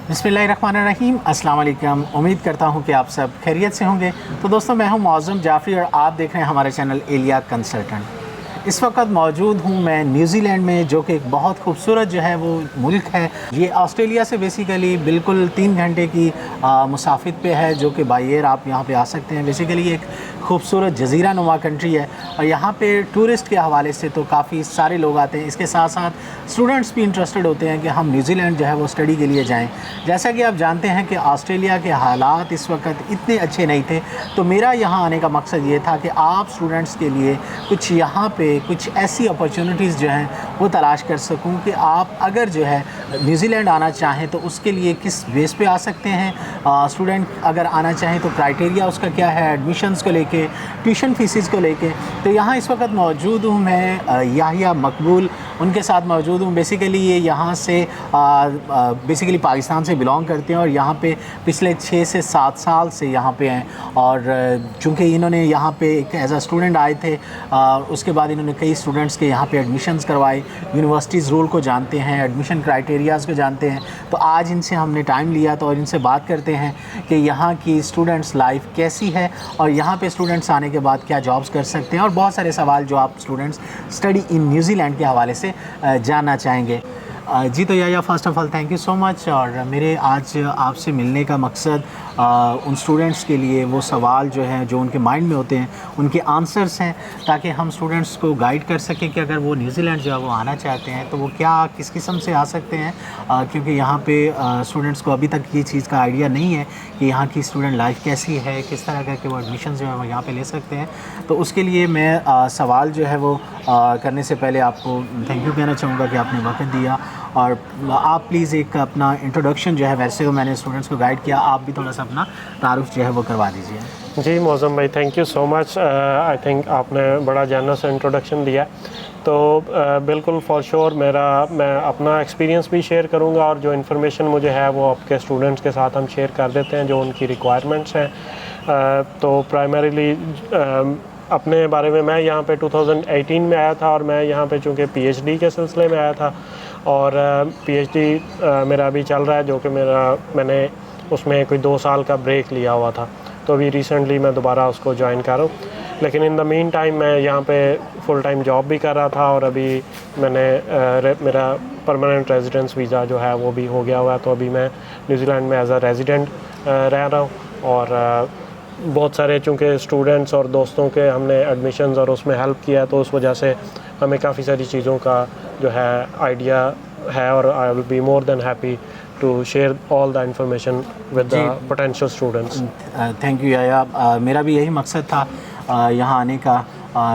बिस्मिल्लाहिर्रहमानिर्रहीम, अस्सलाम वालेकुम। उम्मीद करता हूँ कि आप सब खैरियत से होंगे। तो दोस्तों, मैं हूँ मौज़म जाफ़री और आप देख रहे हैं हमारे चैनल एलिया कंसल्टेंट। इस वक्त मौजूद हूँ मैं न्यूज़ीलैंड में, जो कि एक बहुत खूबसूरत जो है वो मुल्क है। ये ऑस्ट्रेलिया से बेसिकली बिल्कुल 3 घंटे की मुसाफित पे है, जो कि बाई एयर आप यहाँ पे आ सकते हैं। बेसिकली एक खूबसूरत जज़ीरा नुमा कंट्री है और यहाँ पे टूरिस्ट के हवाले से तो काफ़ी सारे लोग आते हैं। इसके साथ साथ स्टूडेंट्स भी इंटरेस्टेड होते हैं कि हम न्यूज़ीलैंड जो है वो स्टडी के लिए जाएं। जैसा कि आप जानते हैं कि ऑस्ट्रेलिया के हालात इस वक्त इतने अच्छे नहीं थे, तो मेरा यहाँ आने का मकसद ये था कि आप स्टूडेंट्स के लिए कुछ यहाँ पे कुछ ऐसी अपॉर्चुनिटीज़ जो हैं वो तलाश कर सकूँ कि आप अगर जो है न्यूज़ीलैंड आना चाहें तो उसके लिए किस बेस पे आ सकते हैं। स्टूडेंट अगर आना चाहें तो क्राइटेरिया उसका क्या है, एडमिशन्स को लेके, ट्यूशन फीसिस को लेके। तो यहाँ इस वक्त मौजूद हूँ मैं याहिया मकबूल उनके साथ मौजूद हूँ। बेसिकली ये यहाँ से बेसिकली पाकिस्तान से बिलोंग करते हैं और यहाँ पे पिछले 6 से 7 साल से यहाँ पे हैं। और चूँकि इन्होंने यहाँ पे एक एज अ स्टूडेंट आए थे, उसके बाद इन्होंने कई स्टूडेंट्स के यहाँ पे एडमिशन्स करवाए। यूनिवर्सिटीज़ रूल को जानते हैं, एडमिशन क्राइटेरियाज़ को जानते हैं। तो आज इनसे हमने टाइम लिया तो और इनसे बात करते हैं कि यहाँ की स्टूडेंट्स लाइफ कैसी है और यहाँ पे स्टूडेंट्स आने के बाद क्या जॉब्स कर सकते हैं और बहुत सारे सवाल जो आप स्टूडेंट्स स्टडी इन न्यूज़ीलैंड के हवाले से जानना चाहेंगे। जी, तो या first of all thank you so much. और मेरे आज आपसे मिलने का मकसद उन स्टूडेंट्स के लिए वो सवाल जो हैं जो उनके माइंड में होते हैं उनके आंसर्स हैं, ताकि हम स्टूडेंट्स को गाइड कर सकें कि अगर वो न्यूज़ीलैंड जो है वो आना चाहते हैं तो वो क्या किस किस्म से आ सकते हैं। क्योंकि यहाँ पे स्टूडेंट्स को अभी तक ये चीज़ का आइडिया नहीं है कि यहाँ की स्टूडेंट लाइफ कैसी है, किस तरह करके वो एडमिशन जो है वो यहाँ पे ले सकते हैं। तो उसके लिए मैं सवाल जो है वो करने से पहले आपको थैंक यू कहना चाहूँगा कि आपने वक्त दिया। और आप प्लीज़ एक अपना इंट्रोडक्शन जो है, वैसे तो मैंने स्टूडेंट्स को गाइड किया, आप भी थोड़ा सा अपना तारुफ जो है वो करवा दीजिए। जी मौज़म भाई, thank you so much. I think आपने बड़ा जनरस इंट्रोडक्शन दिया। तो बिल्कुल फॉर श्योर मैं अपना एक्सपीरियंस भी शेयर करूंगा और जो इन्फॉर्मेशन मुझे है वो आपके स्टूडेंट्स के साथ हम शेयर कर देते हैं जो उनकी रिक्वायरमेंट्स हैं। तो प्राइमरीली अपने बारे में, मैं यहाँ पे 2018 में आया था और मैं यहाँ पे चूँकि पीएचडी के सिलसिले में आया था और पीएचडी मेरा अभी चल रहा है, जो कि मैंने उसमें कोई 2 साल का ब्रेक लिया हुआ था। तो अभी रिसेंटली मैं दोबारा उसको ज्वाइन कर रहा हूँ। लेकिन इन द मीन टाइम मैं यहाँ पे फुल टाइम जॉब भी कर रहा था और अभी मेरा परमानेंट रेजिडेंस वीज़ा जो है वो भी हो गया हुआ है। तो अभी मैं न्यूजीलैंड में एज अ रेजिडेंट रह रहा हूँ और बहुत सारे चूँकि स्टूडेंट्स और दोस्तों के हमने एडमिशन्स और उसमें हेल्प किया, तो उस वजह से हमें काफ़ी सारी चीज़ों का जो है आइडिया है और I will be more than happy to share all the information with the potential students. Thank you याया। मेरा भी यही मकसद था यहाँ आने का।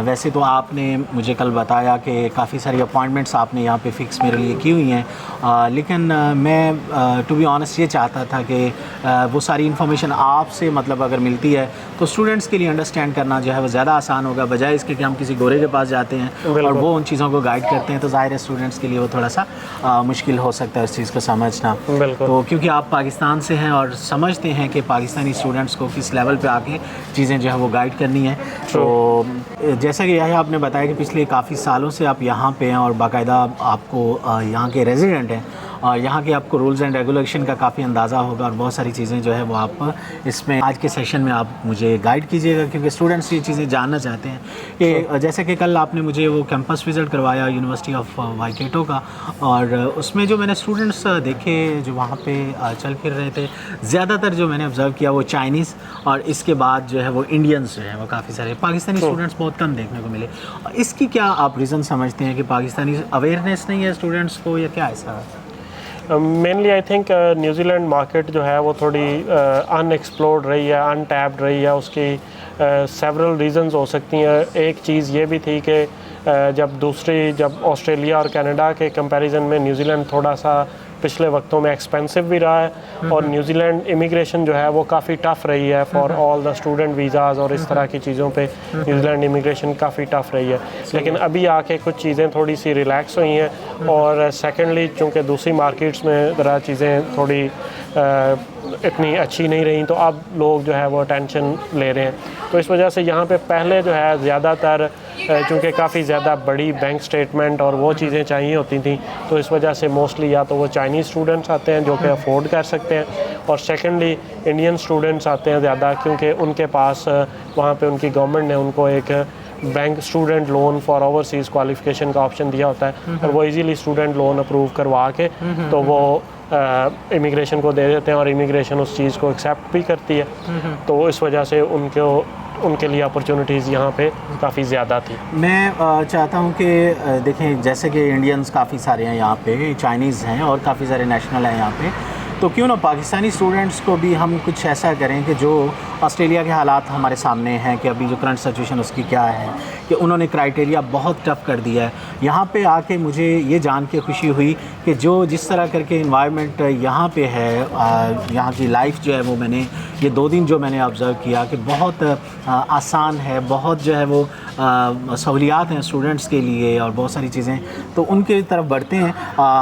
वैसे तो आपने मुझे कल बताया कि काफ़ी सारी अपॉइंटमेंट्स आपने यहाँ पे फ़िक्स मेरे लिए की हुई हैं, लेकिन मैं टू बी ऑनेस्ट ये चाहता था कि वो सारी इन्फॉर्मेशन आपसे मतलब अगर मिलती है तो स्टूडेंट्स के लिए अंडरस्टैंड करना जो है वो ज़्यादा आसान होगा, बजाय इसके कि हम किसी गोरे के पास जाते हैं और वो उन चीज़ों को गाइड करते हैं। तो ज़ाहिर है स्टूडेंट्स के लिए वो थोड़ा सा मुश्किल हो सकता है उस चीज़ को समझना। तो क्योंकि आप पाकिस्तान से हैं और समझते हैं कि पाकिस्तानी स्टूडेंट्स को किस लेवल पर आके चीज़ें जो है वो गाइड करनी है। तो जैसा कि यह आपने बताया कि पिछले काफ़ी सालों से आप यहाँ पे हैं और बाकायदा आपको यहाँ के रेजिडेंट हैं और यहाँ के आपको रूल्स एंड रेगुलेशन का काफ़ी अंदाज़ा होगा और बहुत सारी चीज़ें जो है वो आप इसमें आज के सेशन में आप मुझे गाइड कीजिएगा, क्योंकि स्टूडेंट्स ये चीज़ें जानना चाहते हैं कि जैसे कि कल आपने मुझे वो कैंपस विज़िट करवाया यूनिवर्सिटी ऑफ वाइकेटो का, और उसमें जो मैंने स्टूडेंट्स देखे जो वहाँ पे चल फिर रहे थे, ज़्यादातर जो मैंने ऑब्ज़र्व किया वो चाइनीज़ और इसके बाद जो है वो इंडियंस जो है वो काफ़ी सारे, पाकिस्तानी स्टूडेंट्स बहुत कम देखने को मिले। इसकी क्या आप रीज़न समझते हैं कि पाकिस्तानी अवेयरनेस नहीं है स्टूडेंट्स को या क्या ऐसा? Mainly I think New Zealand market जो है वो थोड़ी अनएक्सप्लोर्ड रही है, अनटैप्ड रही है। उसकी सेवरल रीजंस हो सकती हैं। एक चीज़ ये भी थी कि जब ऑस्ट्रेलिया और कनाडा के कंपैरिजन में न्यूजीलैंड थोड़ा सा पिछले वक्तों में एक्सपेंसिव भी रहा है और न्यूजीलैंड इमिग्रेशन जो है वो काफ़ी टफ़ रही है for all the student visas और इस तरह की चीज़ों पे न्यूजीलैंड इमिग्रेशन काफ़ी टफ़ रही है। लेकिन अभी आके कुछ चीज़ें थोड़ी सी रिलैक्स हुई हैं और सेकेंडली चूँकि दूसरी मार्केट्स में ज़रा चीज़ें थोड़ी इतनी अच्छी नहीं रही, तो अब लोग जो है वो अटेंशन ले रहे हैं। तो इस वजह से यहाँ पे पहले जो है ज़्यादातर चूँकि काफ़ी ज़्यादा बड़ी बैंक स्टेटमेंट और वो चीज़ें चाहिए होती थी, तो इस वजह से मोस्टली या तो वो चाइनीज़ स्टूडेंट्स आते हैं जो कि अफोर्ड कर सकते हैं, और सेकेंडली इंडियन स्टूडेंट्स आते हैं ज़्यादा, क्योंकि उनके पास वहाँ पे उनकी गवर्नमेंट ने उनको एक bank student loan for overseas qualification का ऑप्शन दिया होता है, और वो इजीली स्टूडेंट लोन अप्रूव करवा के तो वो इमिग्रेशन को दे देते हैं, और इमिग्रेशन उस चीज़ को एक्सेप्ट भी करती है। तो इस वजह से उनके लिए अपॉर्चुनिटीज़ यहाँ पे काफ़ी ज़्यादा थी। मैं चाहता हूँ कि देखें, जैसे कि इंडियंस काफ़ी सारे हैं यहाँ पे, चाइनीज़ हैं और काफ़ी सारे नेशनल हैं यहाँ पे, तो क्यों ना पाकिस्तानी स्टूडेंट्स को भी हम कुछ ऐसा करें कि जो ऑस्ट्रेलिया के हालात हमारे सामने हैं कि अभी जो करंट सिचुएशन उसकी क्या है, कि उन्होंने क्राइटेरिया बहुत टफ कर दिया है। यहाँ पे आके मुझे ये जान के खुशी हुई कि जो जिस तरह करके इन्वायरमेंट यहाँ पे है, यहाँ की लाइफ जो है वो मैंने ये 2 दिन जो मैंने ऑब्ज़र्व किया कि बहुत आसान है, बहुत जो है वो सहूलियात हैं स्टूडेंट्स के लिए और बहुत सारी चीज़ें, तो उनके तरफ बढ़ते हैं।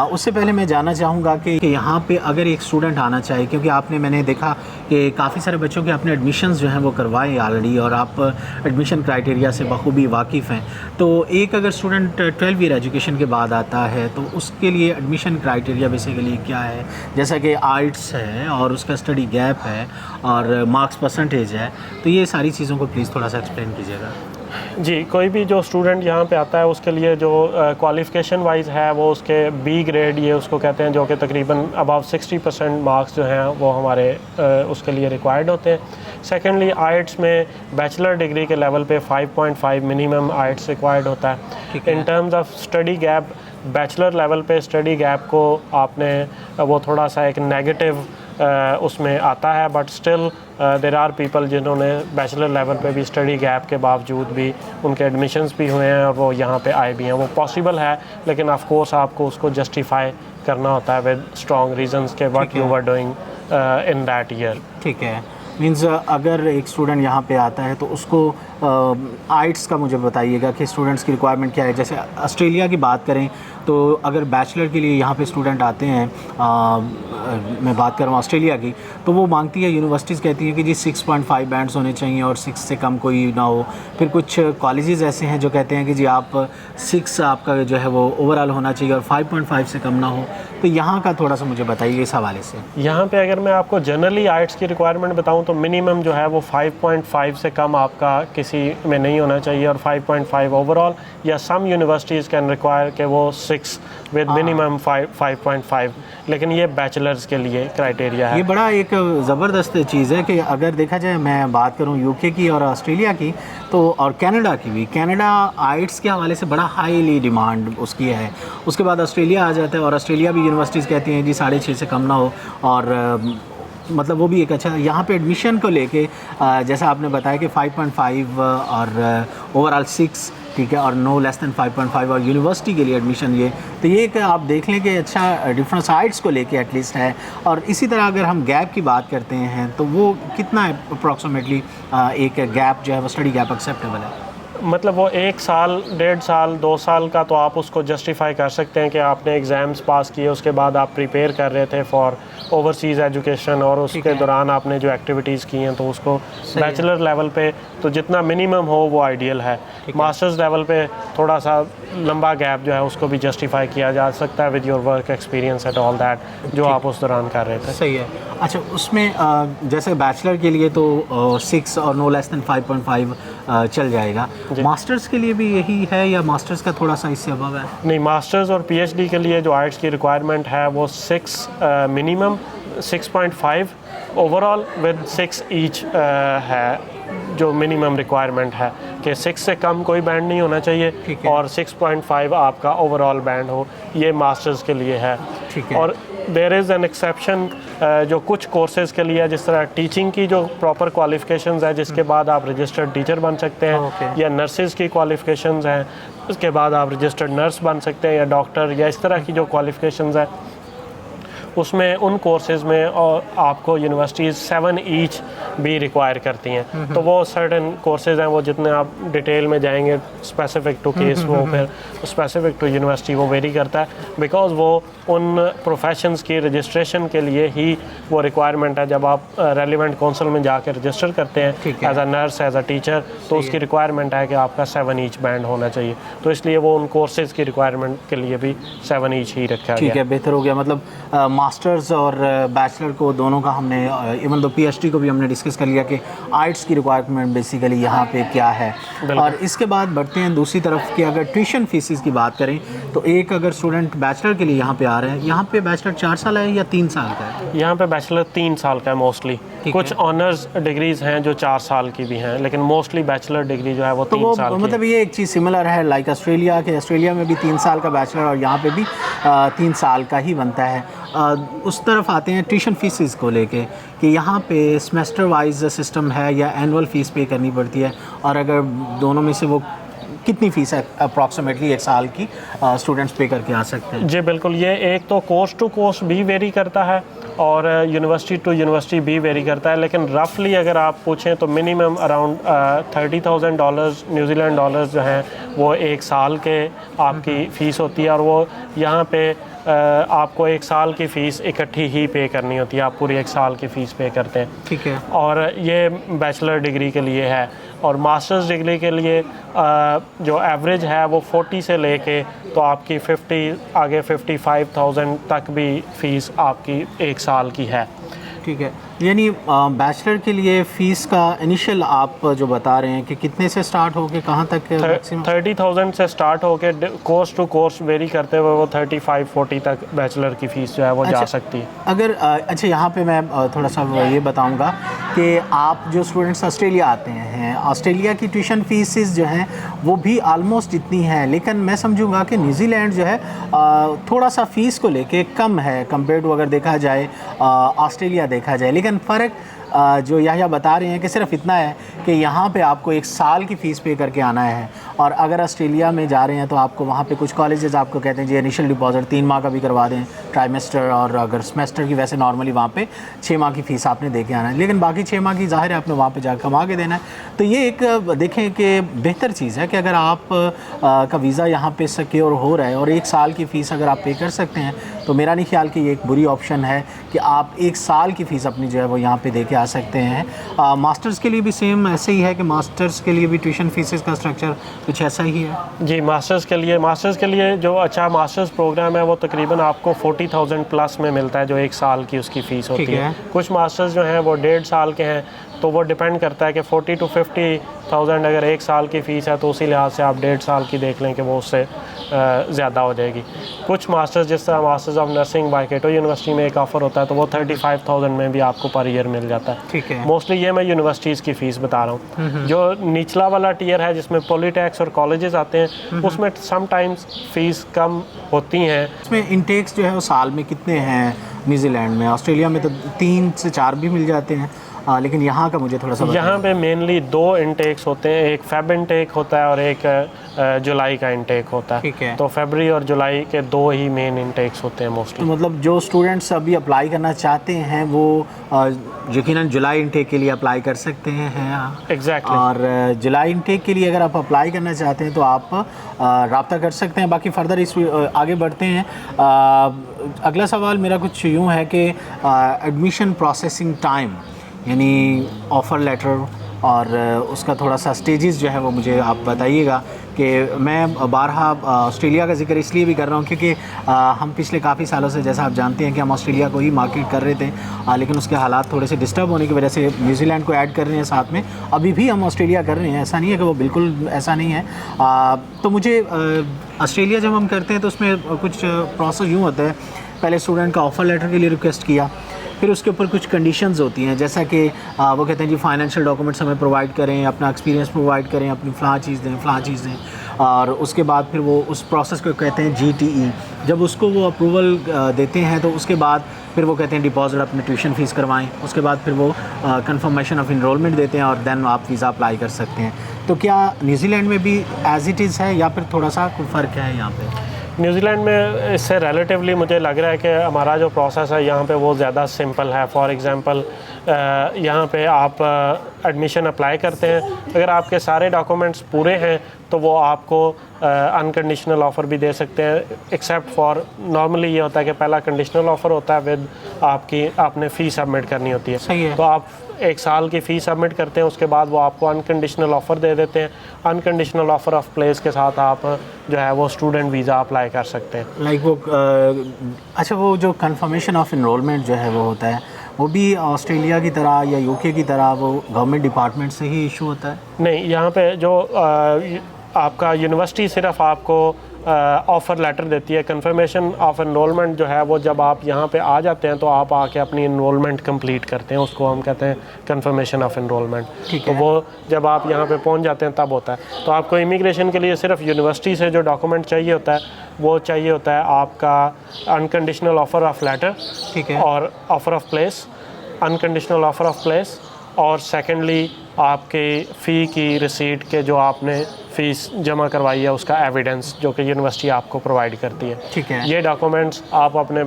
उससे पहले मैं जानना चाहूँगा कि यहाँ पे अगर एक स्टूडेंट आना चाहे, क्योंकि मैंने देखा कि काफ़ी सारे बच्चों के अपने एडमिशन्स जो हैं वो करवाए ऑलरेडी, और आप एडमिशन क्राइटेरिया से बखूबी वाकिफ़ हैं, तो एक अगर स्टूडेंट 12 ईयर एजुकेशन के बाद आता है तो उसके लिए एडमिशन क्राइटेरिया बेसिकली क्या है? जैसा कि आइट्स है और उसका स्टडी गैप है और मार्क्स परसेंटेज है, तो ये सारी चीज़ों को प्लीज़ थोड़ा सा एक्सप्लेन कीजिएगा। जी, कोई भी जो स्टूडेंट यहाँ पे आता है उसके लिए जो क्वालिफ़िकेशन वाइज है वो उसके बी ग्रेड ये उसको कहते हैं, जो कि तकरीबन अबाव 60% मार्क्स जो हैं वो हमारे उसके लिए रिक्वायर्ड होते हैं। सेकेंडली आइट्स में बैचलर डिग्री के लेवल पे 5.5 मिनिमम आइट्स रिक्वायर्ड होता है। In terms of study gap, bachelor level पे स्टडी गैप को आपने वो थोड़ा सा एक नेगेटिव उसमें आता है, but still there are people जिन्होंने बैचलर लेवल पे भी स्टडी गैप के बावजूद भी उनके एडमिशन्स भी हुए हैं और वो यहाँ पे आए भी हैं। वो पॉसिबल है, लेकिन ऑफ कोर्स आपको उसको जस्टिफाई करना होता है विद स्ट्रॉन्ग रीजंस के what you were doing in that year. ठीक है, मीन्स अगर एक स्टूडेंट यहाँ पे आता है तो उसको आइट्स का मुझे बताइएगा कि स्टूडेंट्स की रिक्वायरमेंट क्या है। जैसे ऑस्ट्रेलिया की बात करें तो अगर बैचलर के लिए यहाँ पे स्टूडेंट आते हैं, मैं बात कर रहा हूँ ऑस्ट्रेलिया की, तो वो मांगती है, यूनिवर्सिटीज़ कहती हैं कि जी 6.5 बैंड्स होने चाहिए और 6 से कम कोई ना हो। फिर कुछ कॉलेजेस ऐसे हैं जो कहते हैं कि जी आप 6 आपका जो है वो ओवरऑल होना चाहिए और 5.5 से कम ना हो। तो यहाँ का थोड़ा सा मुझे बताइए इस हवाले से। यहाँ पे अगर मैं आपको जनरली आइट्स की रिक्वायरमेंट बताऊँ तो मिनिमम जो है वो 5.5 से कम आपका किसी में नहीं होना चाहिए, और 5.5 ओवरऑल, या सम यूनिवर्सिटीज़ कैन रिक्वायर कि वो 6 विद मिनिमम 5.5, लेकिन ये बैचलर्स के लिए क्राइटेरिया है। ये बड़ा एक ज़बरदस्त चीज़ है कि अगर देखा जाए, मैं बात करूँ यूके की और ऑस्ट्रेलिया की तो, और कनाडा की भी, कनाडा आइट्स के हवाले से बड़ा हाईली डिमांड उसकी है। उसके बाद ऑस्ट्रेलिया आ जाता है और ऑस्ट्रेलिया भी यूनिवर्सिटीज़ कहती हैं जी 6.5 से कम ना हो, और मतलब वो भी एक अच्छा। यहाँ पे एडमिशन को लेके जैसा आपने बताया कि 5.5 और ओवरऑल 6, ठीक है, और नो लेस दैन 5.5 और यूनिवर्सिटी के लिए एडमिशन, ये तो ये एक आप देख लें कि अच्छा डिफरेंट साइट्स को लेके एटलीस्ट है। और इसी तरह अगर हम गैप की बात करते हैं तो वो कितना है अप्रॉक्सीमेटली एक गैप जो है वो स्टडी गैप एक्सेप्टेबल है? मतलब वो 1 साल, 1.5 साल, 2 साल का तो आप उसको जस्टिफाई कर सकते हैं कि आपने एग्ज़ाम्स पास किए, उसके बाद आप प्रिपेयर कर रहे थे फॉर ओवरसीज़ एजुकेशन, और उसके दौरान आपने जो एक्टिविटीज़ की हैं तो उसको बैचलर लेवल पे तो जितना मिनिमम हो वो आइडियल है। मास्टर्स लेवल पे थोड़ा सा लंबा गैप जो है उसको भी जस्टिफाई किया जा सकता है with your work experience at all that जो आप उस दौरान कर रहे थे। सही है। अच्छा, उसमें जैसे बैचलर के लिए तो 6 और नो लेस दैन 5.5 चल जाएगा। मास्टर्स के लिए भी यही है या मास्टर्स का थोड़ा सा इससे अबव है? नहीं, मास्टर्स और पीएचडी के लिए जो आइट्स की रिक्वायरमेंट है वो 6 मिनिमम, 6.5 ओवरऑल विद 6 ईच है जो मिनिमम रिक्वायरमेंट है, कि 6 से कम कोई बैंड नहीं होना चाहिए और 6.5 आपका ओवरऑल बैंड हो, ये मास्टर्स के लिए है। ठीक है। और देयर इज़ एन एक्सेप्शन जो कुछ कोर्सेज़ के लिए, जिस तरह टीचिंग की जो प्रॉपर क्वालिफ़िकेशंस है जिसके बाद आप रजिस्टर्ड टीचर बन सकते हैं, या नर्सेज़ की क्वालिफ़िकेशंस हैं उसके बाद आप रजिस्टर्ड नर्स बन सकते हैं, या डॉक्टर, या इस तरह की जो क्वालिफ़िकेशंस हैं उसमें उन कोर्सेज़ में और आपको यूनिवर्सिटीज़ 7 ईच भी रिक्वायर करती हैं। तो वो सर्टेन कोर्सेज़ हैं, वो जितने आप डिटेल में जाएंगे स्पेसिफिक टू केस, वो फिर स्पेसिफिक टू यूनिवर्सिटी वो वेरी करता है, बिकॉज़ वो उन प्रोफेशंस की रजिस्ट्रेशन के लिए ही वो रिक्वायरमेंट है। जब आप रेलिवेंट काउंसिल में जाकर रजिस्टर करते हैं as a nurse, as a teacher, तो उसकी रिक्वायरमेंट है कि आपका 7 ईच बैंड होना चाहिए। तो इसलिए वो उन कोर्सेज़ की रिक्वायरमेंट के लिए भी 7 ईच ही रखा गया। ठीक है, बेहतर हो गया। मतलब मास्टर्स और बैचलर को दोनों का हमने, इवन दो पीएचडी को भी हमने डिस्कस कर लिया कि आइट्स की रिक्वायरमेंट बेसिकली यहाँ पे क्या है। और इसके बाद बढ़ते हैं दूसरी तरफ कि अगर ट्यूशन फीसिस की बात करें तो एक अगर स्टूडेंट बैचलर के लिए यहाँ पे आ रहे हैं, यहाँ पे बैचलर 4 साल है या 3 साल का है? यहाँ पे बैचलर 3 साल का है मोस्टली। कुछ ऑनर्स डिग्रीज हैं जो 4 साल की भी हैं, लेकिन मोस्टली बैचलर डिग्री जो है वो 3 साल की। मतलब ये एक चीज़ सिमिलर है लाइक ऑस्ट्रेलिया के, ऑस्ट्रेलिया में भी 3 साल का बैचलर और यहाँ पे भी 3 साल का ही बनता है। उस तरफ आते हैं ट्यूशन फीसिस को लेके कि यहाँ पे सेमेस्टर वाइज सिस्टम है या एनुअल फ़ीस पे करनी पड़ती है, और अगर दोनों में से वो कितनी फ़ीस है अप्रॉक्सीमेटली 1 साल की स्टूडेंट्स पे करके आ सकते हैं? जी बिल्कुल, ये एक तो कोर्स टू कोर्स भी वेरी करता है और यूनिवर्सिटी टू यूनिवर्सिटी भी वेरी करता है, लेकिन रफली अगर आप पूछें तो मिनिमम अराउंड $30,000 न्यूजीलैंड डॉलर्स जो हैं वो 1 साल के आपकी फ़ीस होती है, और वो यहाँ पे आपको 1 साल की फ़ीस इकट्ठी ही पे करनी होती है। आप पूरी 1 साल की फ़ीस पे करते हैं। ठीक है। और ये बैचलर डिग्री के लिए है, और मास्टर्स डिग्री के लिए जो एवरेज है वो 40 से लेके तो आपकी 50 आगे 55,000 तक भी फ़ीस आपकी 1 साल की है। ठीक है, यानी बैचलर के लिए फ़ीस का इनिशियल आप जो बता रहे हैं कि कितने से स्टार्ट होके कहाँ तक मैक्सिमम? 30,000 से स्टार्ट होके कोर्स टू कोर्स वेरी करते हुए वो 35-40 तक बैचलर की फ़ीस जो है वो जा सकती है। अगर अच्छा, यहाँ पे मैं थोड़ा सा ये बताऊँगा कि आप जो स्टूडेंट्स ऑस्ट्रेलिया आते हैं, ऑस्ट्रेलिया की ट्यूशन फीसिस जो हैं वो भी आलमोस्ट इतनी हैं, लेकिन मैं समझूंगा कि न्यूजीलैंड जो है थोड़ा सा फ़ीस को लेके कम है कंपेयर टू अगर देखा जाए ऑस्ट्रेलिया देखा जाए। लेकिन फ़र्क जो यह बता रहे हैं कि सिर्फ इतना है कि यहाँ पे आपको 1 साल की फ़ीस पे करके आना है, और अगर ऑस्ट्रेलिया में जा रहे हैं तो आपको वहाँ पे कुछ कॉलेजेस आपको कहते हैं जी इनिशियल डिपॉजिट 3 माह का भी करवा दें ट्राइमेस्टर, और अगर सेमेस्टर की वैसे नॉर्मली वहाँ पे 6 माह की फ़ीस आपने दे के आना है, लेकिन बाकी 6 माह की ज़ाहिर है आपने वहाँ पे जाकर कमा के देना है। तो ये एक देखें कि बेहतर चीज़ है कि अगर आप का वीज़ा यहाँ पे सिक्योर हो रहा है और 1 साल की फ़ीस अगर आप पे कर सकते हैं, तो मेरा नहीं ख्याल कि ये एक बुरी ऑप्शन है कि आप 1 साल की फ़ीस अपनी जो है वो यहाँ पे दे के आ सकते हैं। मास्टर्स के लिए भी सेम ऐसे ही है कि मास्टर्स के लिए भी ट्यूशन फीसेस का स्ट्रक्चर कुछ ऐसा ही है? जी, मास्टर्स के लिए जो अच्छा मास्टर्स प्रोग्राम है वो तकरीबन आपको 40,000 प्लस में मिलता है, जो 1 साल की उसकी फ़ीस होती है। कुछ मास्टर्स जो हैं वो 1.5 साल के हैं, तो वो डिपेंड करता है कि 40 to 50,000 अगर 1 साल की फ़ीस है तो उसी लिहाज से आप 1.5 साल की देख लें कि वो उससे ज़्यादा हो जाएगी। कुछ मास्टर्स जिस तरह masters of nursing by Keto university में एक ऑफ़र होता है तो वो 35,000 में भी आपको पर ईयर मिल जाता है। ठीक है। मोस्टली ये मैं यूनिवर्सिटीज़ की फ़ीस बता रहा हूँ। जो निचला वाला टीयर है जिसमें पॉलीटेक्स और कॉलेजेस आते हैं उसमें समटाइम्स फ़ीस कम होती हैं। इसमें इनटेक्स जो है वो साल में कितने हैं न्यूजीलैंड में? ऑस्ट्रेलिया में तो 3 से 4 भी मिल जाते हैं, लेकिन यहाँ का मुझे थोड़ा सा यहाँ पे मेनली 2 इनटेक्स होते हैं, एक फेब इनटेक होता है और एक जुलाई का इनटेक होता है। ठीक है। तो फरवरी और जुलाई के 2 ही मेन इनटेक्स होते हैं मोस्टली। तो मतलब जो स्टूडेंट्स अभी अप्लाई करना चाहते हैं वो यकीनन जुलाई इनटेक के लिए अप्लाई कर सकते हैं। एग्जैक्टली। और जुलाई इनटेक के लिए अगर आप अप्लाई करना चाहते हैं तो आप रब्ता कर सकते हैं। बाकी फर्दर इस आगे बढ़ते हैं। अगला सवाल मेरा कुछ यूँ है कि एडमिशन प्रोसेसिंग टाइम यानी ऑफ़र लेटर और उसका थोड़ा सा स्टेजेस जो है वो मुझे आप बताइएगा कि मैं बारहा ऑस्ट्रेलिया का जिक्र इसलिए भी कर रहा हूँ क्योंकि हम पिछले काफ़ी सालों से, जैसा आप जानते हैं कि हम ऑस्ट्रेलिया को ही मार्केट कर रहे थे, लेकिन उसके हालात थोड़े से डिस्टर्ब होने की वजह से न्यूजीलैंड को ऐड कर रहे हैं साथ में। अभी भी हम ऑस्ट्रेलिया कर रहे हैं, ऐसा नहीं है कि वो बिल्कुल ऐसा नहीं है। तो मुझे ऑस्ट्रेलिया जब हम करते हैं तो उसमें कुछ प्रोसेस यूँ होता है, पहले स्टूडेंट का ऑफ़र लेटर के लिए रिक्वेस्ट किया, फिर उसके ऊपर कुछ कंडीशंस होती हैं, जैसा कि वो कहते हैं जी फाइनेंशियल डॉक्यूमेंट्स हमें प्रोवाइड करें, अपना एक्सपीरियंस प्रोवाइड करें, अपनी फ़लाँ चीज़ दें, और उसके बाद फिर वो उस प्रोसेस को कहते हैं GTE। जब उसको वो अप्रूवल देते हैं तो उसके बाद फिर वो कहते हैं डिपॉजिट अपनी ट्यूशन फ़ीस करवाएं, उसके बाद फिर वो कंफर्मेशन ऑफ इनरोलमेंट देते हैं और देन आप वीज़ा अप्लाई कर सकते हैं। तो क्या न्यूजीलैंड में भी एज़ इट इज़ है या फिर थोड़ा सा कोई फ़र्क है यहाँ पे? न्यूजीलैंड में इससे रिलेटिवली मुझे लग रहा है कि हमारा जो प्रोसेस है यहाँ पे वो ज़्यादा सिंपल है। फॉर एग्ज़ाम्पल यहाँ पे आप एडमिशन अप्लाई करते हैं, अगर आपके सारे डॉक्यूमेंट्स पूरे हैं तो वो आपको अनकंडीशनल ऑफ़र भी दे सकते हैं, एक्सेप्ट फॉर नॉर्मली ये होता है कि पहला कंडीशनल ऑफ़र होता है विद आपने फ़ी सबमिट करनी होती है। सही है। तो आप 1 साल की फ़ी सबमिट करते हैं, उसके बाद वो आपको अनकंडीशनल ऑफ़र दे देते हैं। अनकंडीशनल ऑफ़र ऑफ प्लेस के साथ आप जो है वो स्टूडेंट वीज़ा अप्लाई कर सकते हैं। लाइक वो अच्छा, वो जो कंफर्मेशन ऑफ इनरोलमेंट जो है वो होता है, वो भी ऑस्ट्रेलिया की तरह या यूके की तरह वो गवर्नमेंट डिपार्टमेंट से ही इशू होता है? नहीं, यहाँ पे जो आपका यूनिवर्सिटी सिर्फ आपको ऑफ़र लेटर देती है। कंफर्मेशन ऑफ एनरोलमेंट जो है वो जब आप यहाँ पे आ जाते हैं तो आप आके अपनी एनरोलमेंट कंप्लीट करते हैं, उसको हम कहते हैं कंफर्मेशन ऑफ एनरोलमेंट। तो वो जब आप यहाँ पे पहुँच जाते हैं तब होता है। तो आपको इमिग्रेशन के लिए सिर्फ यूनिवर्सिटी से जो डॉक्यूमेंट चाहिए होता है वो चाहिए होता है आपका अनकंडीशनल ऑफ़र ऑफ लेटर, ठीक है, और offer of place, unconditional offer of place, और सेकेंडली आपके फ़ी की रिसीट के जो आपने फ़ीस जमा करवाई है उसका एविडेंस जो कि यूनिवर्सिटी आपको प्रोवाइड करती है। ठीक है। ये डॉक्यूमेंट्स आप अपने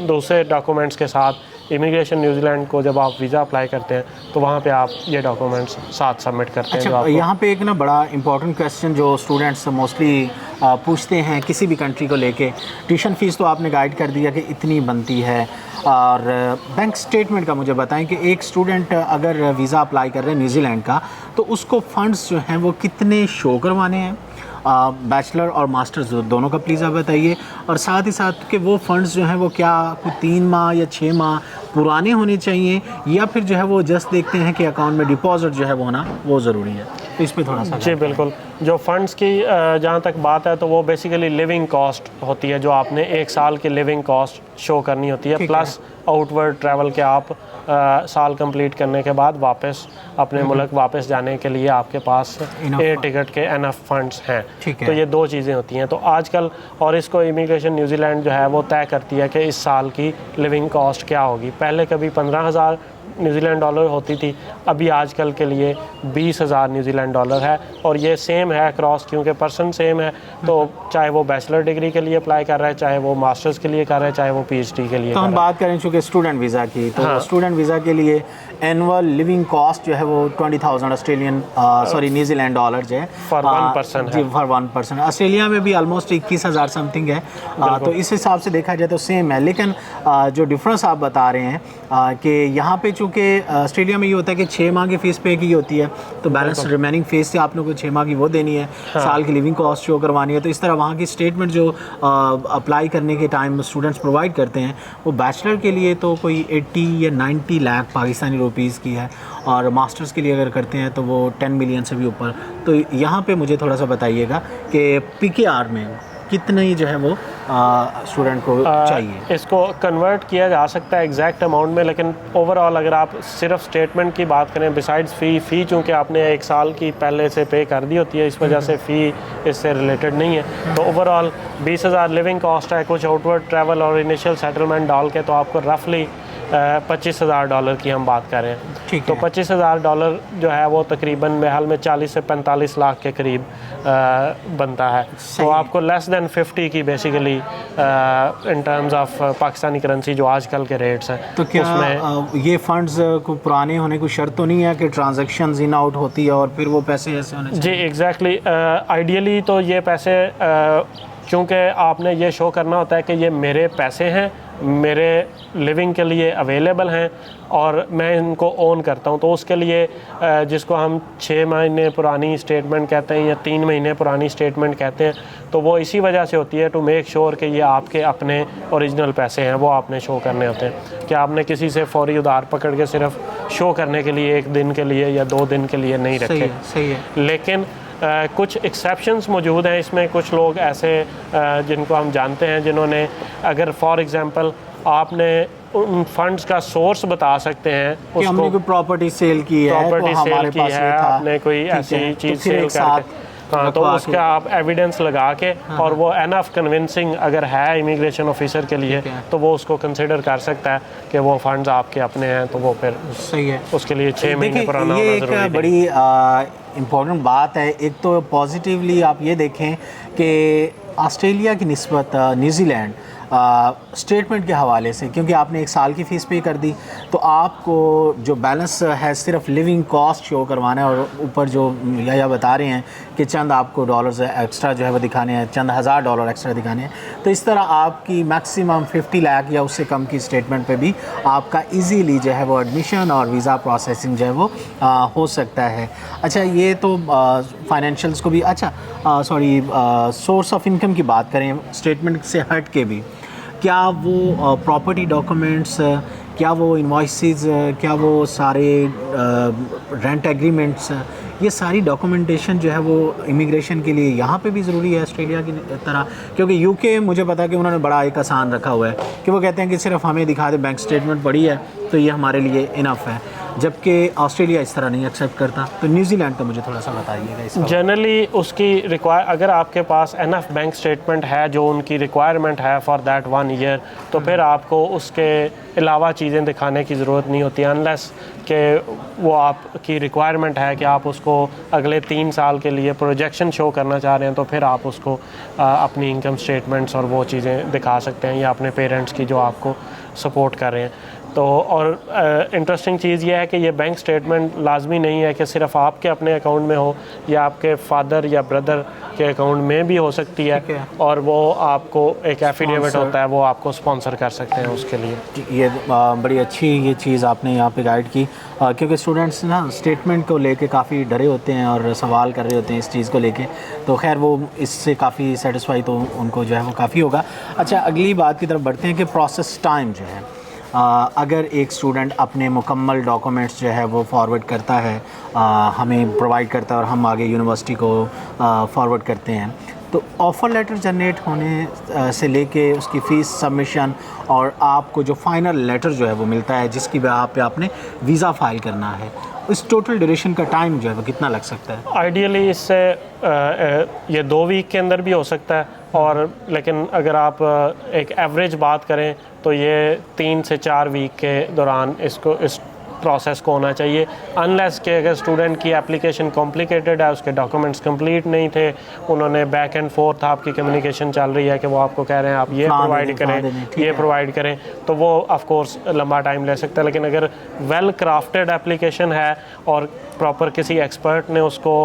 दूसरे डॉक्यूमेंट्स के साथ इमिग्रेशन न्यूजीलैंड को जब आप वीज़ा अप्लाई करते हैं तो वहाँ पे आप ये डॉक्यूमेंट्स साथ सबमिट करते हैं। अच्छा, यहाँ पे एक ना बड़ा इंपॉर्टेंट क्वेश्चन जो स्टूडेंट्स मोस्टली पूछते हैं किसी भी कंट्री को लेके, ट्यूशन फ़ीस तो आपने गाइड कर दिया कि इतनी बनती है, और बैंक स्टेटमेंट का मुझे बताएं कि एक स्टूडेंट अगर वीज़ा अप्लाई कर रहे हैं न्यूजीलैंड का तो उसको फ़ंड्स जो हैं वो कितने शो करवाने हैं, बैचलर और मास्टर्स दोनों का प्लीज़ आप बताइए, और साथ ही साथ कि वो फंड्स जो हैं वो क्या कुछ 3 माह या 6 माह पुराने होने चाहिए, या फिर जो है वो जस्ट देखते हैं कि अकाउंट में डिपॉजिट जो है वो होना वो ज़रूरी है? तो इस पे थोड़ा सा। जी बिल्कुल, जो फ़ंड्स की जहाँ तक बात है तो वो बेसिकली लिविंग कॉस्ट होती है, जो आपने 1 साल की लिविंग कॉस्ट शो करनी होती है, प्लस आउटवर्ड ट्रैवल के आप साल कंप्लीट करने के बाद वापस अपने मुल्क वापस जाने के लिए आपके पास एयर टिकट के एनफ फंड्स हैं। तो ये 2 चीज़ें होती हैं। तो आजकल और इसको इमिग्रेशन न्यूजीलैंड जो है वो तय करती है कि इस साल की लिविंग कॉस्ट क्या होगी। पहले कभी 15,000 न्यूजीलैंड डॉलर होती थी, अभी आजकल के लिए 20,000 न्यूजीलैंड डॉलर है, और ये सेम है अक्रॉस, क्योंकि पर्सन सेम है। तो चाहे वो बैचलर डिग्री के लिए अप्लाई कर रहा है, चाहे वो मास्टर्स के लिए कर रहा है, चाहे वो पीएचडी के लिए। तो हम बात करें चूँकि स्टूडेंट वीज़ा की, तो हाँ, स्टूडेंट वीज़ा के लिए एनुअल लिविंग कॉस्ट जो है वो 20,000 न्यूजीलैंड डॉलर जो है फॉर 1 पर्सन है। For 1 person. ऑस्ट्रेलिया में भी ऑलमोस्ट 21,000 समथिंग है। तो इस हिसाब से देखा जाए तो सेम है, लेकिन जो डिफरेंस आप बता रहे हैं कि यहाँ पे चूँकि ऑस्ट्रेलिया में ये होता है कि 6 माह की फ़ीस पे की होती है, तो बैलेंस रिमेनिंग फ़ीस से आपने को 6 माह की वो देनी है, हाँ, साल की लिविंग कॉस्ट शो करवानी है। तो इस तरह वहाँ की स्टेटमेंट जो अप्लाई करने के टाइम स्टूडेंट्स प्रोवाइड करते हैं वो बैचलर के लिए तो कोई 80 या 90 लाख पाकिस्तानी रुपीज़ की है, और मास्टर्स के लिए अगर करते हैं तो वो 10 मिलियन से भी ऊपर। तो यहाँ पे मुझे थोड़ा सा बताइएगा कि पीकेआर में कितना ही जो है वो स्टूडेंट को चाहिए? इसको कन्वर्ट किया जा सकता है एग्जैक्ट अमाउंट में, लेकिन ओवरऑल अगर आप सिर्फ स्टेटमेंट की बात करें, बिसाइड्स फ़ी चूँकि आपने 1 साल की पहले से पे कर दी होती है, इस वजह से फ़ी इससे रिलेटेड नहीं है। तो ओवरऑल 20,000 लिविंग कॉस्ट है, कुछ आउटवर्ड ट्रैवल और इनिशियल सेटलमेंट डाल के तो आपको रफली 25,000 डॉलर की हम बात कर रहे हैं। तो 25,000 डॉलर जो है वो तकरीबन मेहाल में 40 से 45 लाख के करीब बनता है। तो आपको लेस दैन 50 की basically in terms of Pakistani currency जो आजकल के रेट्स हैं। तो क्या उसमें ये फंड्स को पुराने होने की शर्त तो नहीं है कि ट्रांजैक्शंस इन आउट होती है और फिर वो पैसे ऐसे होने चाहिए? जी एग्जैक्टली, आइडियली तो ये पैसे चूँकि आपने ये शो करना होता है कि ये मेरे पैसे हैं, मेरे लिविंग के लिए अवेलेबल हैं और मैं इनको ओन करता हूं, तो उसके लिए जिसको हम 6 महीने पुरानी स्टेटमेंट कहते हैं या 3 महीने पुरानी स्टेटमेंट कहते हैं, तो वो इसी वजह से होती है टू मेक श्योर कि ये आपके अपने ओरिजिनल पैसे हैं, वो आपने शो करने होते हैं। कि आपने किसी से फौरी उधार पकड़ के सिर्फ शो करने के लिए 1 दिन के लिए या 2 दिन के लिए नहीं रखे। सही है। लेकिन कुछ एक्सेप्शंस मौजूद हैं इसमें। कुछ लोग ऐसे जिनको हम जानते हैं जिन्होंने, अगर फॉर एग्जांपल आपने उन फंड्स का सोर्स बता सकते हैं, कि हमने कोई प्रॉपर्टी सेल की है, प्रॉपर्टी सेल की है, आपने कोई ऐसी चीज़ सेल करके, हाँ, तो उसका आप एविडेंस लगा के, और वो एनफ कन्विंसिंग अगर है इमिग्रेशन ऑफिसर के लिए, तो वो उसको कंसिडर कर सकता है कि वो फंड्स आपके अपने हैं, तो वो फिर सही है। उसके लिए 6 महीने पुराना होना ज़रूरी है। एक बड़ी इम्पॉर्टेंट बात है। एक तो पॉजिटिवली आप ये देखें कि ऑस्ट्रेलिया की निस्बत न्यूजीलैंड स्टेटमेंट के हवाले से, क्योंकि आपने 1 साल की फ़ीस पे कर दी, तो आपको जो बैलेंस है सिर्फ लिविंग कॉस्ट शो करवाना है, और ऊपर जो यह बता रहे हैं कि चंद आपको डॉलर्स एक्स्ट्रा जो है वो दिखाने हैं, चंद हज़ार डॉलर एक्स्ट्रा दिखाने हैं, तो इस तरह आपकी मैक्सिमम 50 लाख या उससे कम की स्टेटमेंट पे भी आपका इजीली जो है वो एडमिशन और वीज़ा प्रोसेसिंग जो है वो हो सकता है। अच्छा, ये तो फाइनेंशियल्स को भी, अच्छा सॉरी, सोर्स ऑफ इनकम की बात करें स्टेटमेंट से हट के भी, क्या वो प्रॉपर्टी डॉक्यूमेंट्स, क्या वो इनवॉइसेस, क्या वो सारे रेंट एग्रीमेंट्स, ये सारी डॉक्यूमेंटेशन जो है वो इमिग्रेशन के लिए यहाँ पे भी ज़रूरी है ऑस्ट्रेलिया की तरह? क्योंकि यूके मुझे पता है कि उन्होंने बड़ा एक आसान रखा हुआ है कि वो कहते हैं कि सिर्फ हमें दिखा दे बैंक स्टेटमेंट पड़ी है तो ये हमारे लिए इनफ है, जबकि ऑस्ट्रेलिया इस तरह नहीं एक्सेप्ट करता। तो न्यूजीलैंड तो मुझे थोड़ा सा बताइएगा इस। जनरली उसकी अगर आपके पास एनफ बैंक स्टेटमेंट है जो उनकी रिक्वायरमेंट है फॉर दैट 1 ईयर, तो फिर आपको उसके अलावा चीज़ें दिखाने की ज़रूरत नहीं होती, अनलेस कि वो आपकी रिक्वायरमेंट है कि आप उसको अगले 3 साल के लिए प्रोजेक्शन शो करना चाह रहे हैं, तो फिर आप उसको अपनी इनकम स्टेटमेंट्स और वो चीज़ें दिखा सकते हैं, या अपने पेरेंट्स की जो आपको सपोर्ट कर रहे हैं। तो और इंटरेस्टिंग चीज़ ये है कि ये बैंक स्टेटमेंट लाजमी नहीं है कि सिर्फ आपके अपने अकाउंट में हो, या आपके फादर या ब्रदर के अकाउंट में भी हो सकती है, और वो आपको एक एफिडेविट होता है, वो आपको स्पॉन्सर कर सकते हैं उसके लिए। ये बड़ी अच्छी ये चीज़ आपने यहाँ पे गाइड की, क्योंकि स्टूडेंट्स ना स्टेटमेंट को लेके काफ़ी डरे होते हैं और सवाल कर रहे होते हैं इस चीज़ को लेके, तो खैर वो इससे काफ़ी सेटिस्फाई तो उनको जो है वो काफ़ी होगा। अच्छा, अगली बात की तरफ बढ़ते हैं कि प्रोसेस टाइम जो है, अगर एक स्टूडेंट अपने मुकम्मल डॉक्यूमेंट्स जो है वो फॉरवर्ड करता है, हमें प्रोवाइड करता है और हम आगे यूनिवर्सिटी को फॉरवर्ड करते हैं, तो ऑफ़र लेटर जनरेट होने से लेके उसकी फ़ीस सबमिशन और आपको जो फाइनल लेटर जो है वो मिलता है जिसकी वजह पे आपने वीज़ा फ़ाइल करना है, इस टोटल ड्यूरेशन का टाइम जो है वो कितना लग सकता है? आइडियली इससे ये 2 वीक के अंदर भी हो सकता है, और लेकिन अगर आप एक एवरेज बात करें तो ये 3 से 4 वीक के दौरान इस प्रोसेस को होना चाहिए, अनलेस कि अगर स्टूडेंट की एप्लीकेशन कॉम्प्लिकेटेड है, उसके डॉक्यूमेंट्स कंप्लीट नहीं थे, उन्होंने बैक एंड फोर्थ आपकी कम्युनिकेशन चल रही है कि वो आपको कह रहे हैं आप ये प्रोवाइड करें, ये प्रोवाइड करें, तो वो ऑफ कोर्स लंबा टाइम ले सकता है। लेकिन अगर वेल क्राफ्टेड एप्लीकेशन है और प्रॉपर किसी एक्सपर्ट ने उसको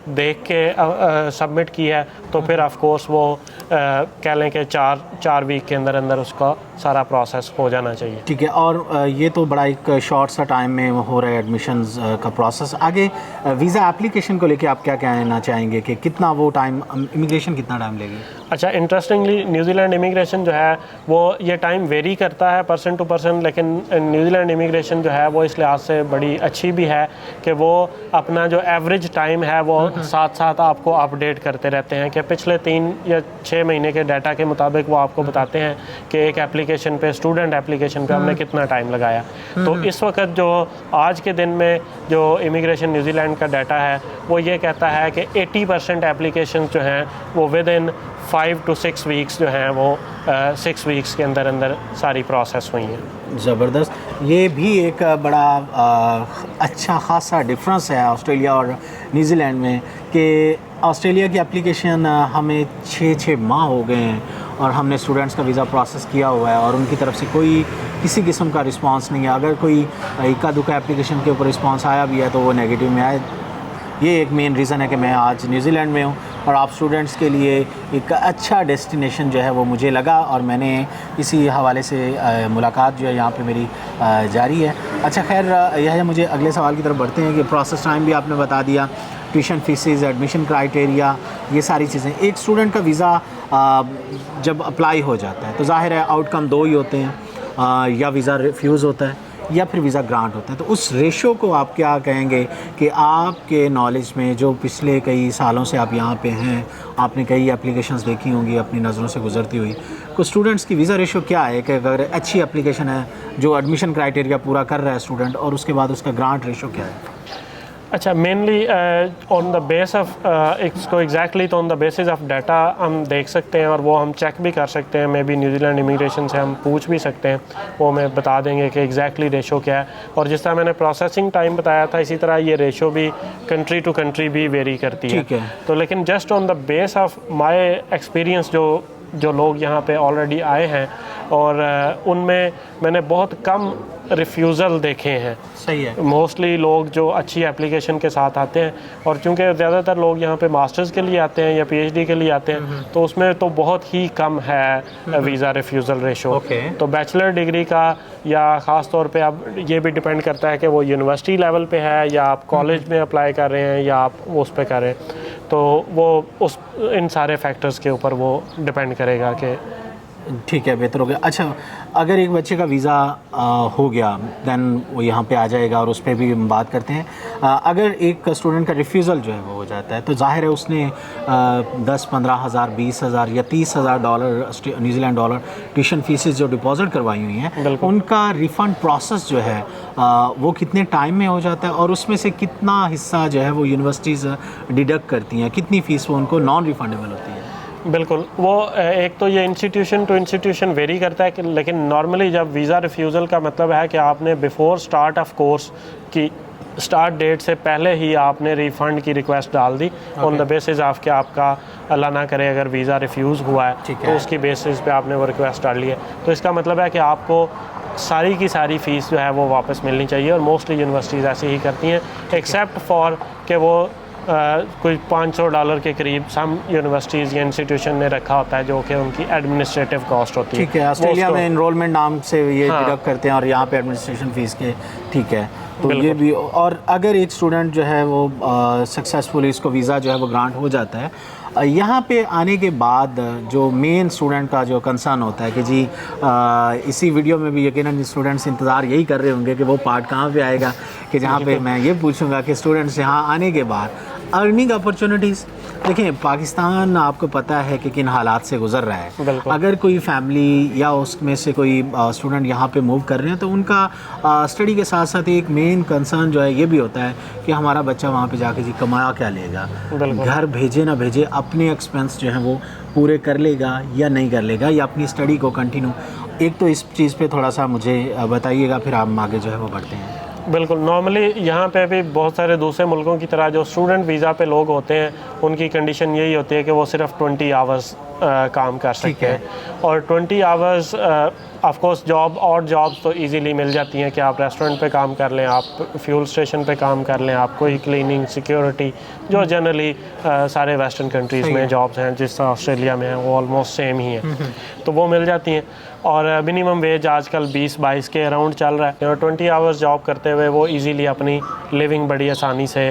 देख के सबमिट की है, तो फिर ऑफ कोर्स वो कह लें कि 4 वीक के अंदर अंदर उसका सारा प्रोसेस हो जाना चाहिए। ठीक है, और ये तो बड़ा एक शॉर्ट सा टाइम में हो रहा है एडमिशन्स का प्रोसेस। आगे वीज़ा एप्लीकेशन को लेके आप क्या कहना चाहेंगे कि कितना वो टाइम, इमिग्रेशन कितना टाइम लेगी? अच्छा, इंटरेस्टिंगली न्यूजीलैंड इमिग्रेशन जो है वो ये टाइम वेरी करता है पर्सन टू पर्सन, लेकिन न्यूजीलैंड इमिग्रेशन जो है वो इस लिहाज से बड़ी अच्छी भी है कि वो अपना जो एवरेज टाइम है वो साथ साथ आपको अपडेट करते रहते हैं, कि पिछले 3 या 6 महीने के डाटा के मुताबिक वो आपको बताते हैं कि एक एप्लीकेशन पे, स्टूडेंट एप्लीकेशन पे हमने कितना टाइम लगाया। तो इस वक्त जो आज के दिन में जो इमिग्रेशन न्यूजीलैंड का डाटा है वो ये कहता है कि 80% एप्लीकेशन जो हैं वो विद इन 5 to 6 वीक्स जो हैं वो 6 वीक्स के अंदर अंदर सारी प्रोसेस हुई हैं। ज़बरदस्त, ये भी एक बड़ा अच्छा खासा डिफरेंस है ऑस्ट्रेलिया और न्यूजीलैंड में, कि ऑस्ट्रेलिया की एप्लीकेशन हमें 6 माह हो गए हैं और हमने स्टूडेंट्स का वीज़ा प्रोसेस किया हुआ है और उनकी तरफ से कोई किसी किस्म का रिस्पांस नहीं है। अगर कोई इक्का दुक्का एप्लीकेशन के ऊपर रिस्पांस आया भी है तो वो नेगेटिव में आए। ये एक मेन रीज़न है कि मैं आज न्यूजीलैंड में हूँ और आप स्टूडेंट्स के लिए एक अच्छा डेस्टिनेशन जो है वो मुझे लगा, और मैंने इसी हवाले से मुलाकात जो है यहाँ पे मेरी जारी है। अच्छा, खैर यह मुझे अगले सवाल की तरफ बढ़ते हैं कि प्रोसेस टाइम भी आपने बता दिया, ट्यूशन फीसेस, एडमिशन क्राइटेरिया, ये सारी चीज़ें। एक स्टूडेंट का वीज़ा जब अप्लाई हो जाता है तो ज़ाहिर है आउटकम 2 ही होते हैं, या वीज़ा रिफ्यूज़ होता है या फिर वीज़ा ग्रांट होता है। तो उस रेशो को आप क्या कहेंगे कि आपके नॉलेज में, जो पिछले कई सालों से आप यहाँ पे हैं, आपने कई एप्लीकेशंस देखी होंगी अपनी नज़रों से गुजरती हुई, कुछ स्टूडेंट्स की वीज़ा रेशो क्या है कि अगर अच्छी एप्लीकेशन है जो एडमिशन क्राइटेरिया पूरा कर रहा है स्टूडेंट, और उसके बाद उसका ग्रांट रेशो क्या है? अच्छा, mainly on the base of इसको एग्जैक्टली तो on the basis of data हम देख सकते हैं और वो हम चेक भी कर सकते हैं। मे बी न्यूजीलैंड इमिग्रेशन से हम पूछ भी सकते हैं, वो हमें बता देंगे कि एग्जैक्टली रेशो क्या है। और जिस तरह मैंने प्रोसेसिंग टाइम बताया था, इसी तरह ये रेशो भी कंट्री टू कंट्री भी वेरी करती है। ठीक है। तो लेकिन just on the base of my experience जो लोग यहाँ पे ऑलरेडी आए हैं और उनमें मैंने बहुत कम रिफ्यूज़ल देखे हैं। सही है। मोस्टली लोग जो अच्छी एप्लीकेशन के साथ आते हैं, और चूंकि ज़्यादातर लोग यहाँ पे मास्टर्स के लिए आते हैं या पीएचडी के लिए आते हैं, तो उसमें तो बहुत ही कम है वीज़ा रिफ्यूज़ल रेशो। तो बैचलर डिग्री का या ख़ास तौर पे अब ये भी डिपेंड करता है कि वो यूनिवर्सिटी लेवल पे है या आप कॉलेज में अप्लाई कर रहे हैं या आप उस पे कर रहे हैं, तो वो उस इन सारे फैक्टर्स के ऊपर वो डिपेंड करेगा कि ठीक है, बेहतर हो गया। अच्छा, अगर एक बच्चे का वीज़ा हो गया दैन वो यहाँ पे आ जाएगा और उस पर भी हम बात करते हैं। अगर एक स्टूडेंट का रिफ्यूज़ल जो है वो हो जाता है, तो जाहिर है उसने 10-15 हज़ार, 20 हज़ार या 30 हज़ार dollar New Zealand dollar tuition faeces जो डिपॉजिट करवाई हुई हैं, उनका रिफ़ंड प्रोसेस जो है वो कितने टाइम में हो जाता है और उसमें से कितना हिस्सा जो है वो यूनिवर्सिटीज़ डिडक्ट करती हैं, कितनी फ़ीस वो उनको नॉन रिफंडेबल होती है? बिल्कुल, वो एक तो ये इंस्टीट्यूशन टू इंस्टीट्यूशन वेरी करता है कि, लेकिन नॉर्मली जब वीज़ा रिफ्यूज़ल का मतलब है कि आपने बिफोर स्टार्ट ऑफ कोर्स की स्टार्ट डेट से पहले ही आपने रिफ़ंड की रिक्वेस्ट डाल दी ऑन द बेसिस ऑफ कि आपका अल्लाह ना करे अगर वीज़ा रिफ्यूज़ हुआ है तो उसकी बेसिस पे आपने वो रिक्वेस्ट डाल ली है। तो इसका मतलब है कि आपको सारी की सारी फ़ीस जो है वो वापस मिलनी चाहिए, और मोस्टली यूनिवर्सिटीज़ ऐसे ही करती हैं, एक्सेप्ट फॉर कि वो कोई $500 के करीब सम यूनिवर्सिटीज़ या इंस्टीट्यूशन ने रखा होता है जो कि उनकी एडमिनिस्ट्रेटिव कॉस्ट होती है। ठीक है, ऑस्ट्रेलिया में इनरोलमेंट नाम से ये डिडक्ट करते हैं और यहाँ पे एडमिनिस्ट्रेशन फ़ीस के। ठीक है, तो ये भी। और अगर एक स्टूडेंट जो है वो सक्सेसफुली इसको वीज़ा जो है वो ग्रांट हो जाता है, यहाँ पे आने के बाद जो मेन स्टूडेंट का जो कंसर्न होता है कि जी इसी वीडियो में भी यकीनन स्टूडेंट्स इंतज़ार यही कर रहे होंगे कि वो पार्ट कहाँ पे आएगा कि जहाँ पे मैं ये पूछूंगा कि स्टूडेंट्स यहाँ आने के बाद अर्निंग अपॉर्चुनिटीज़। देखिए, पाकिस्तान आपको पता है कि किन हालात से गुजर रहा है। अगर कोई फैमिली या उसमें से कोई स्टूडेंट यहाँ पे मूव कर रहे हैं तो उनका स्टडी के साथ साथ एक मेन कंसर्न जो है ये भी होता है कि हमारा बच्चा वहाँ पे जाके जी कमाया क्या लेगा, घर भेजे ना भेजे, अपने एक्सपेंस जो हैं वो पूरे कर लेगा या नहीं कर लेगा, या अपनी स्टडी को कंटिन्यू। एक तो इस चीज़ पे थोड़ा सा मुझे बताइएगा, फिर हम आगे जो है वो बढ़ते हैं। बिल्कुल, नॉर्मली यहाँ पे भी बहुत सारे दूसरे मुल्कों की तरह जो स्टूडेंट वीज़ा पे लोग होते हैं उनकी कंडीशन यही होती है कि वो सिर्फ 20 आवर्स काम कर सकते हैं, और 20 आवर्स ऑफ कोर्स जॉब और जॉब्स तो इजीली मिल जाती हैं कि आप रेस्टोरेंट पे काम कर लें, आप फ्यूल स्टेशन पे काम कर लें, आप कोई क्लीनिंग, सिक्योरिटी, जो जनरली सारे वेस्टर्न कंट्रीज़ में जॉब्स हैं जिस तरह ऑस्ट्रेलिया में हैं वो ऑलमोस्ट सेम ही हैं, तो वो मिल जाती हैं। और मिनिमम वेज आजकल 20-22 के अराउंड चल रहा है, और 20 आवर्स जॉब करते हुए वो इजीली अपनी लिविंग बड़ी आसानी से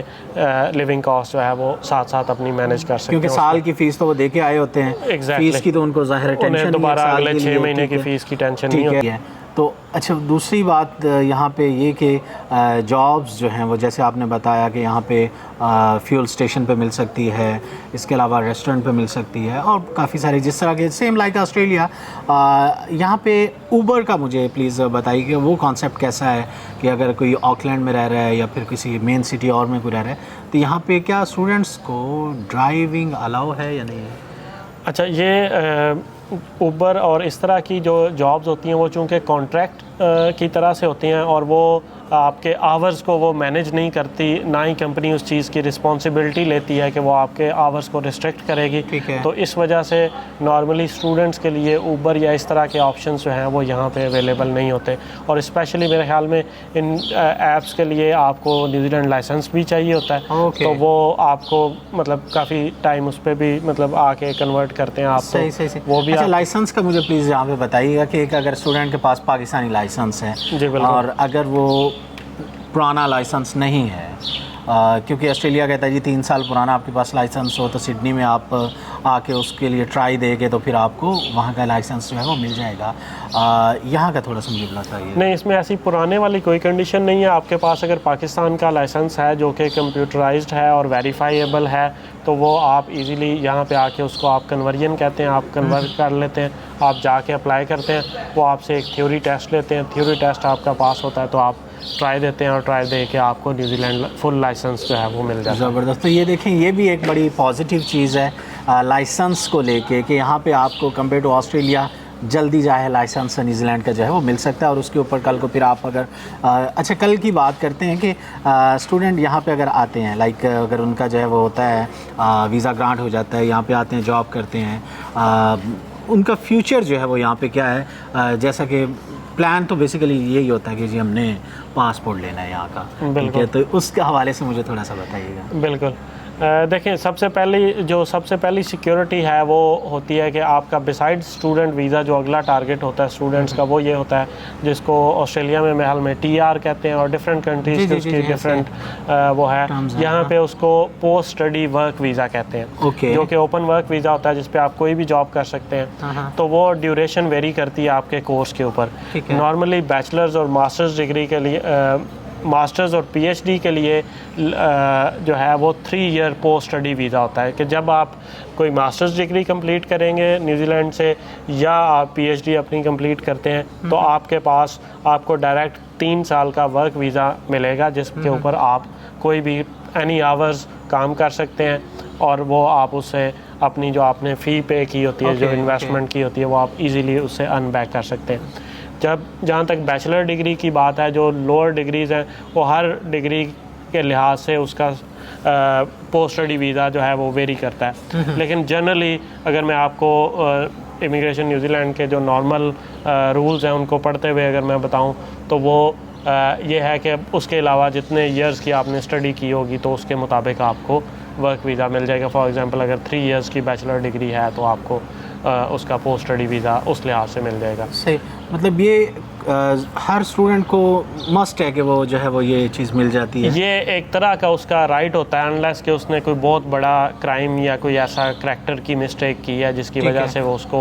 लिविंग कॉस्ट जो है वो साथ साथ अपनी मैनेज कर सकते हैं, क्योंकि साल की फ़ीस तो वो दे के आए होते हैं। फीस की तो उनको ज़ाहिर है टेंशन, दोबारा अगले 6 महीने की फ़ीस की टेंशन नहीं होती है। तो अच्छा, दूसरी बात यहाँ पे ये कि जॉब्स जो हैं वो जैसे आपने बताया कि यहाँ पे फ्यूल स्टेशन पे मिल सकती है, इसके अलावा रेस्टोरेंट पे मिल सकती है, और काफ़ी सारे जिस तरह के सेम लाइक ऑस्ट्रेलिया। यहाँ पे ऊबर का मुझे प्लीज़ बताइए कि वो कॉन्सेप्ट कैसा है कि अगर कोई ऑकलैंड में रह रहा है या फिर किसी मेन सिटी और में कोई रह रहा है तो यहाँ पे क्या स्टूडेंट्स को ड्राइविंग अलाउ है या नहीं है? अच्छा, ये ऊबर और इस तरह की जो जॉब्स होती हैं वो चूँकि कॉन्ट्रैक्ट की तरह से होती हैं और वो आपके आवर्स को वो मैनेज नहीं करती, ना ही कंपनी उस चीज़ की रिस्पॉन्सिबिलिटी लेती है कि वो आपके आवर्स को रिस्ट्रिक्ट करेगी। तो इस वजह से नॉर्मली स्टूडेंट्स के लिए ऊबर या इस तरह के ऑप्शंस जो हैं वो यहाँ पे अवेलेबल नहीं होते, और स्पेशली मेरे ख्याल में इन ऐप्स के लिए आपको न्यूजीलैंड लाइसेंस भी चाहिए होता है। तो वो आपको मतलब काफ़ी टाइम उस पर भी मतलब आके कन्वर्ट करते हैं आप। सही। वो भी अच्छा, लाइसेंस का मुझे प्लीज़ यहाँ पे बताइएगा कि एक अगर स्टूडेंट के पास पाकिस्तानी लाइसेंस है और अगर वो पुराना लाइसेंस नहीं है, क्योंकि ऑस्ट्रेलिया कहता है जी 3 साल पुराना आपके पास लाइसेंस हो तो सिडनी में आप आके उसके लिए ट्राई देंगे तो फिर आपको वहाँ का लाइसेंस जो है वो मिल जाएगा। यहाँ का थोड़ा सा मुझे बताइए। नहीं, इसमें ऐसी पुराने वाली कोई कंडीशन नहीं है। आपके पास अगर पाकिस्तान का लाइसेंस है जो कि कंप्यूटराइज्ड है और वेरीफाइएबल है तो वो आप इजीली यहाँ पे आके उसको आप कन्वर्जन कहते हैं, आप कन्वर्ट कर लेते हैं, आप जाके अप्लाई करते हैं, वो आपसे एक थ्योरी टेस्ट लेते हैं, थ्योरी टेस्ट आपका पास होता है तो आप ट्राई देते हैं और ट्राई दे के आपको न्यूजीलैंड फुल लाइसेंस जो है वो मिल जाता है। ज़बरदस्त। तो ये देखें, ये भी एक बड़ी पॉजिटिव चीज़ है लाइसेंस को लेके कि यहाँ पे आपको कंपेयर टू ऑस्ट्रेलिया जल्दी जो है लाइसेंस न्यूजीलैंड का जो है वो मिल सकता है। और उसके ऊपर कल को फिर आप अगर अच्छा कल की बात करते हैं कि स्टूडेंट यहाँ पे अगर आते हैं, लाइक अगर उनका जो है वो होता है वीज़ा ग्रांट हो जाता है, यहाँ पे आते हैं, जॉब करते हैं, उनका फ्यूचर जो है वो यहाँ पे क्या है, जैसा कि प्लान तो बेसिकली यही होता है कि जी हमने पासपोर्ट लेना है यहाँ का, ठीक है, तो उसके हवाले से मुझे थोड़ा सा बताइएगा। बिल्कुल। देखें, सबसे पहली सिक्योरिटी है वो होती है कि आपका बिसाइड स्टूडेंट वीज़ा जो अगला टारगेट होता है स्टूडेंट्स का, वो ये होता है जिसको ऑस्ट्रेलिया में महल में TR कहते हैं और डिफरेंट कंट्रीज़ के उसकी डिफरेंट वो है। यहाँ पे उसको पोस्ट स्टडी वर्क वीज़ा कहते हैं, जो कि ओपन वर्क वीज़ा होता है जिस पे आप कोई भी जॉब कर सकते हैं। तो वो ड्यूरेशन वेरी करती है आपके कोर्स के ऊपर। नॉर्मली बैचलर्स और मास्टर्स डिग्री के लिए, मास्टर्स और PhD के लिए जो है वो 3 ईयर पोस्ट स्टडी वीज़ा होता है कि जब आप कोई मास्टर्स डिग्री कंप्लीट करेंगे न्यूजीलैंड से या आप PhD अपनी कंप्लीट करते हैं तो आपके पास आपको डायरेक्ट 3 साल का वर्क वीज़ा मिलेगा जिसके ऊपर आप कोई भी एनी आवर्स काम कर सकते हैं और वो आप उससे अपनी जो आपने फ़ी पे की होती है, जो इन्वेस्टमेंट की होती है, वो आप इजीली उससे अनबैक कर सकते हैं। जहाँ तक बैचलर डिग्री की बात है, जो लोअर डिग्रीज़ हैं वो हर डिग्री के लिहाज से उसका पोस्ट स्टडी वीज़ा जो है वो वेरी करता है। लेकिन जनरली अगर मैं आपको इमिग्रेशन न्यूजीलैंड के जो नॉर्मल रूल्स हैं उनको पढ़ते हुए अगर मैं बताऊं तो वो ये है कि उसके अलावा जितने ईयर्स की आपने स्टडी की होगी तो उसके मुताबिक आपको वर्क वीज़ा मिल जाएगा। फॉर एग्जांपल अगर 3 ईयर्स की बैचलर डिग्री है तो आपको उसका पोस्ट स्टडी वीज़ा उस लिहाज से मिल जाएगा। सही, मतलब ये हर स्टूडेंट को मस्ट है कि वो जो है वो ये चीज़ मिल जाती है। ये एक तरह का उसका राइट होता है, अनलेस कि उसने कोई बहुत बड़ा क्राइम या कोई ऐसा करैक्टर की मिस्टेक की है जिसकी वजह से वो उसको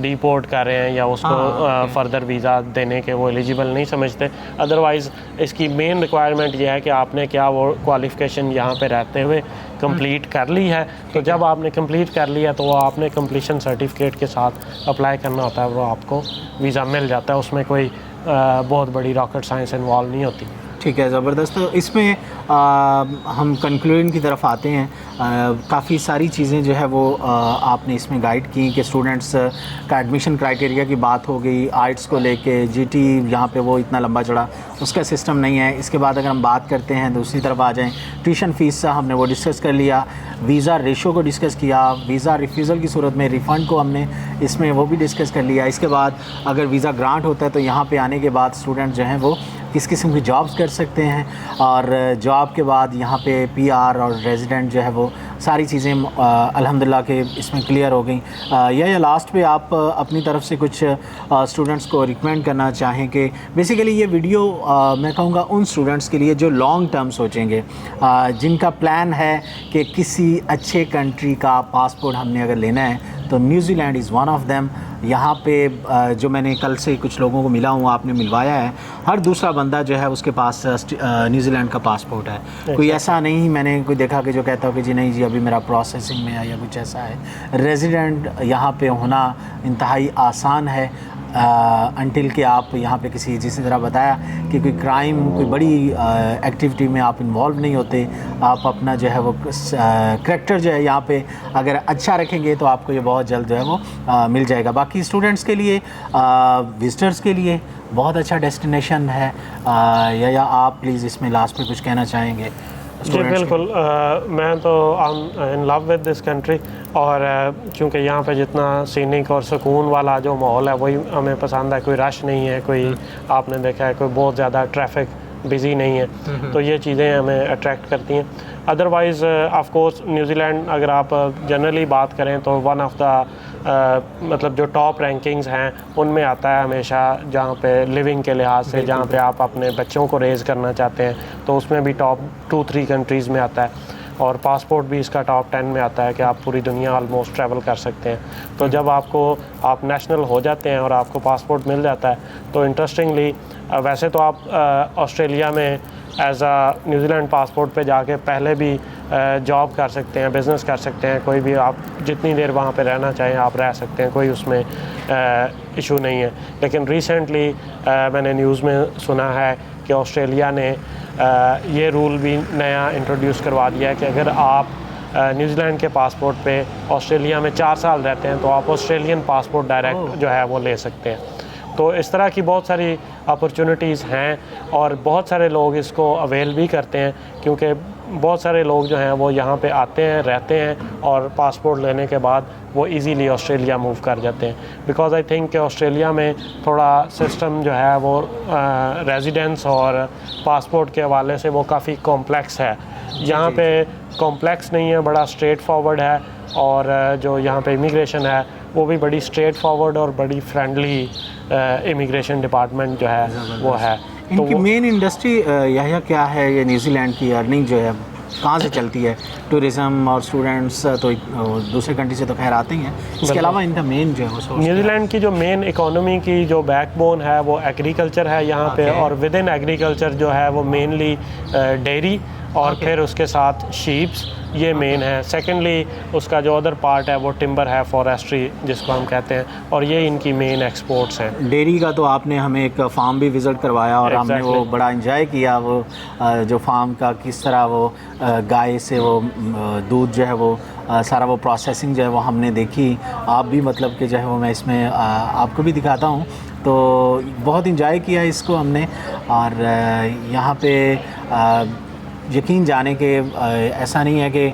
डिपोर्ट कर रहे हैं या उसको फर्दर वीज़ा देने के वो एलिजिबल नहीं समझते। अदरवाइज़ इसकी मेन रिक्वायरमेंट ये है कि आपने क्या वो क्वालिफ़िकेशन यहाँ पे रहते हुए कंप्लीट कर ली है। तो जब आपने कंप्लीट कर लिया तो वो आपने कंप्लीशन सर्टिफिकेट के साथ अप्लाई करना होता है, वो आपको वीज़ा मिल जाता है। उसमें कोई बहुत बड़ी रॉकेट साइंस इन्वॉल्व नहीं होती। ठीक है, ज़बरदस्त। तो इसमें हम कंक्लूजन की तरफ आते हैं। काफ़ी सारी चीज़ें जो है वो आपने इसमें गाइड की कि स्टूडेंट्स का एडमिशन क्राइटेरिया की बात हो गई, आइट्स को लेके, GT यहाँ पे वो इतना लंबा चढ़ा उसका सिस्टम नहीं है। इसके बाद अगर हम बात करते हैं दूसरी तरफ आ जाएं, ट्यूशन फ़ीस का हमने वो डिस्कस कर लिया, वीज़ा रेशो को डिस्कस किया, वीज़ा रिफ्यूज़ल की सूरत में रिफ़ंड को हमने इसमें वो भी डिस्कस कर लिया। इसके बाद अगर वीज़ा ग्रांट होता है तो यहाँ पे आने के बाद स्टूडेंट जो हैं वो किस किस्म की जॉब्स कर सकते हैं, और जॉब के बाद यहाँ पे PR और रेजिडेंट जो है वो सारी चीज़ें अल्हम्दुलिल्लाह के इसमें क्लियर हो गई। या लास्ट पे आप अपनी तरफ से कुछ स्टूडेंट्स को रिकमेंड करना चाहें कि बेसिकली ये वीडियो मैं कहूँगा उन स्टूडेंट्स के लिए जो लॉन्ग टर्म सोचेंगे, जिनका प्लान है कि किसी अच्छे कंट्री का पासपोर्ट हमने अगर लेना है तो New Zealand is one of them. यहाँ पे जो मैंने कल से कुछ लोगों को मिला हूँ, आपने मिलवाया है, हर दूसरा बंदा जो है उसके पास न्यूजीलैंड का पासपोर्ट है। कोई ऐसा नहीं मैंने कोई देखा कि जो कहता हो कि जी नहीं जी अभी मेरा प्रोसेसिंग में है या कुछ ऐसा है। रेजिडेंट यहाँ पे होना इंतहाई आसान है अनटिल कि आप यहाँ पे किसी जिस तरह बताया कि कोई क्राइम, कोई बड़ी एक्टिविटी में आप इन्वॉल्व नहीं होते। आप अपना जो है वो करैक्टर जो है यहाँ पे अगर अच्छा रखेंगे तो आपको ये बहुत जल्द जो है वो मिल जाएगा। बाकी स्टूडेंट्स के लिए, विजिटर्स के लिए बहुत अच्छा डेस्टिनेशन है। या आप प्लीज़ इसमें लास्ट में कुछ कहना चाहेंगे? जी बिल्कुल, मैं तो in love with this country, और क्योंकि यहाँ पे जितना सीनिक और सुकून वाला जो माहौल है वही हमें पसंद है। कोई रश नहीं है, कोई आपने देखा है कोई बहुत ज़्यादा ट्रैफिक बिज़ी नहीं है, तो ये चीज़ें हमें अट्रैक्ट करती हैं। अदरवाइज़ ऑफ कोर्स न्यूजीलैंड अगर आप जनरली बात करें तो वन ऑफ द मतलब जो टॉप रैंकिंग्स हैं उनमें आता है हमेशा, जहाँ पे लिविंग के लिहाज से, जहाँ पे आप अपने बच्चों को रेज़ करना चाहते हैं तो उसमें भी टॉप 2-3 कंट्रीज़ में आता है। और पासपोर्ट भी इसका टॉप 10 में आता है कि आप पूरी दुनिया ऑलमोस्ट ट्रैवल कर सकते हैं। तो जब आप नेशनल हो जाते हैं और आपको पासपोर्ट मिल जाता है तो इंटरेस्टिंगली वैसे तो आप ऑस्ट्रेलिया में एज आ न्यूजीलैंड पासपोर्ट पे जाके पहले भी जॉब कर सकते हैं, बिज़नेस कर सकते हैं, कोई भी आप जितनी देर वहाँ पे रहना चाहें आप रह सकते हैं, कोई उसमें इशू नहीं है। लेकिन रिसेंटली मैंने न्यूज़ में सुना है कि ऑस्ट्रेलिया ने ये रूल भी नया इंट्रोड्यूस करवा दिया है कि अगर आप न्यूजीलैंड के पासपोर्ट पे ऑस्ट्रेलिया में 4 साल रहते हैं तो आप ऑस्ट्रेलियन पासपोर्ट डायरेक्ट जो है वो ले सकते हैं। तो इस तरह की बहुत सारी अपॉर्चुनिटीज़ हैं और बहुत सारे लोग इसको अवेल भी करते हैं, क्योंकि बहुत सारे लोग जो हैं वो यहाँ पे आते हैं, रहते हैं और पासपोर्ट लेने के बाद वो इजीली ऑस्ट्रेलिया मूव कर जाते हैं। बिकॉज़ आई थिंक कि ऑस्ट्रेलिया में थोड़ा सिस्टम जो है वो रेजिडेंस और पासपोर्ट के हवाले से वो काफ़ी कॉम्प्लेक्स है। यहाँ पे कॉम्प्लेक्स नहीं है, बड़ा स्ट्रेट फॉरवर्ड है, और जो यहाँ पे इमिग्रेशन है वो भी बड़ी स्ट्रेट फॉरवर्ड और बड़ी फ्रेंडली इमिग्रेशन डिपार्टमेंट जो है वो है। तो इनकी मेन इंडस्ट्री यह क्या है? ये न्यूजीलैंड की अर्निंग जो है कहाँ से चलती है? टूरिज़्म और स्टूडेंट्स तो दूसरे कंट्री से तो खैर आते ही हैं, इसके अलावा इनका मेन जो है वो सोर्स न्यूजीलैंड की जो मेन इकोनॉमी की जो बैकबोन है वो एग्रीकल्चर है यहाँ पे, और विद इन एग्रीकल्चर जो है वो मेनली डेयरी और फिर उसके साथ शीप्स, ये मेन है। सेकेंडली उसका जो अदर पार्ट है वो टिम्बर है, फॉरेस्ट्री जिसको हम कहते हैं, और ये इनकी मेन एक्सपोर्ट्स हैं। डेयरी का तो आपने हमें एक फार्म भी विज़िट करवाया और हमने वो बड़ा एंजॉय किया, वो जो फार्म का किस तरह वो गाय से वो दूध जो है वो सारा वो प्रोसेसिंग जो है वो हमने देखी। आप भी मतलब कि जो है वो मैं इसमें आपको भी दिखाता हूँ, तो बहुत इंजॉय किया इसको हमने। और यहाँ पे यकीन जाने के ऐसा नहीं है कि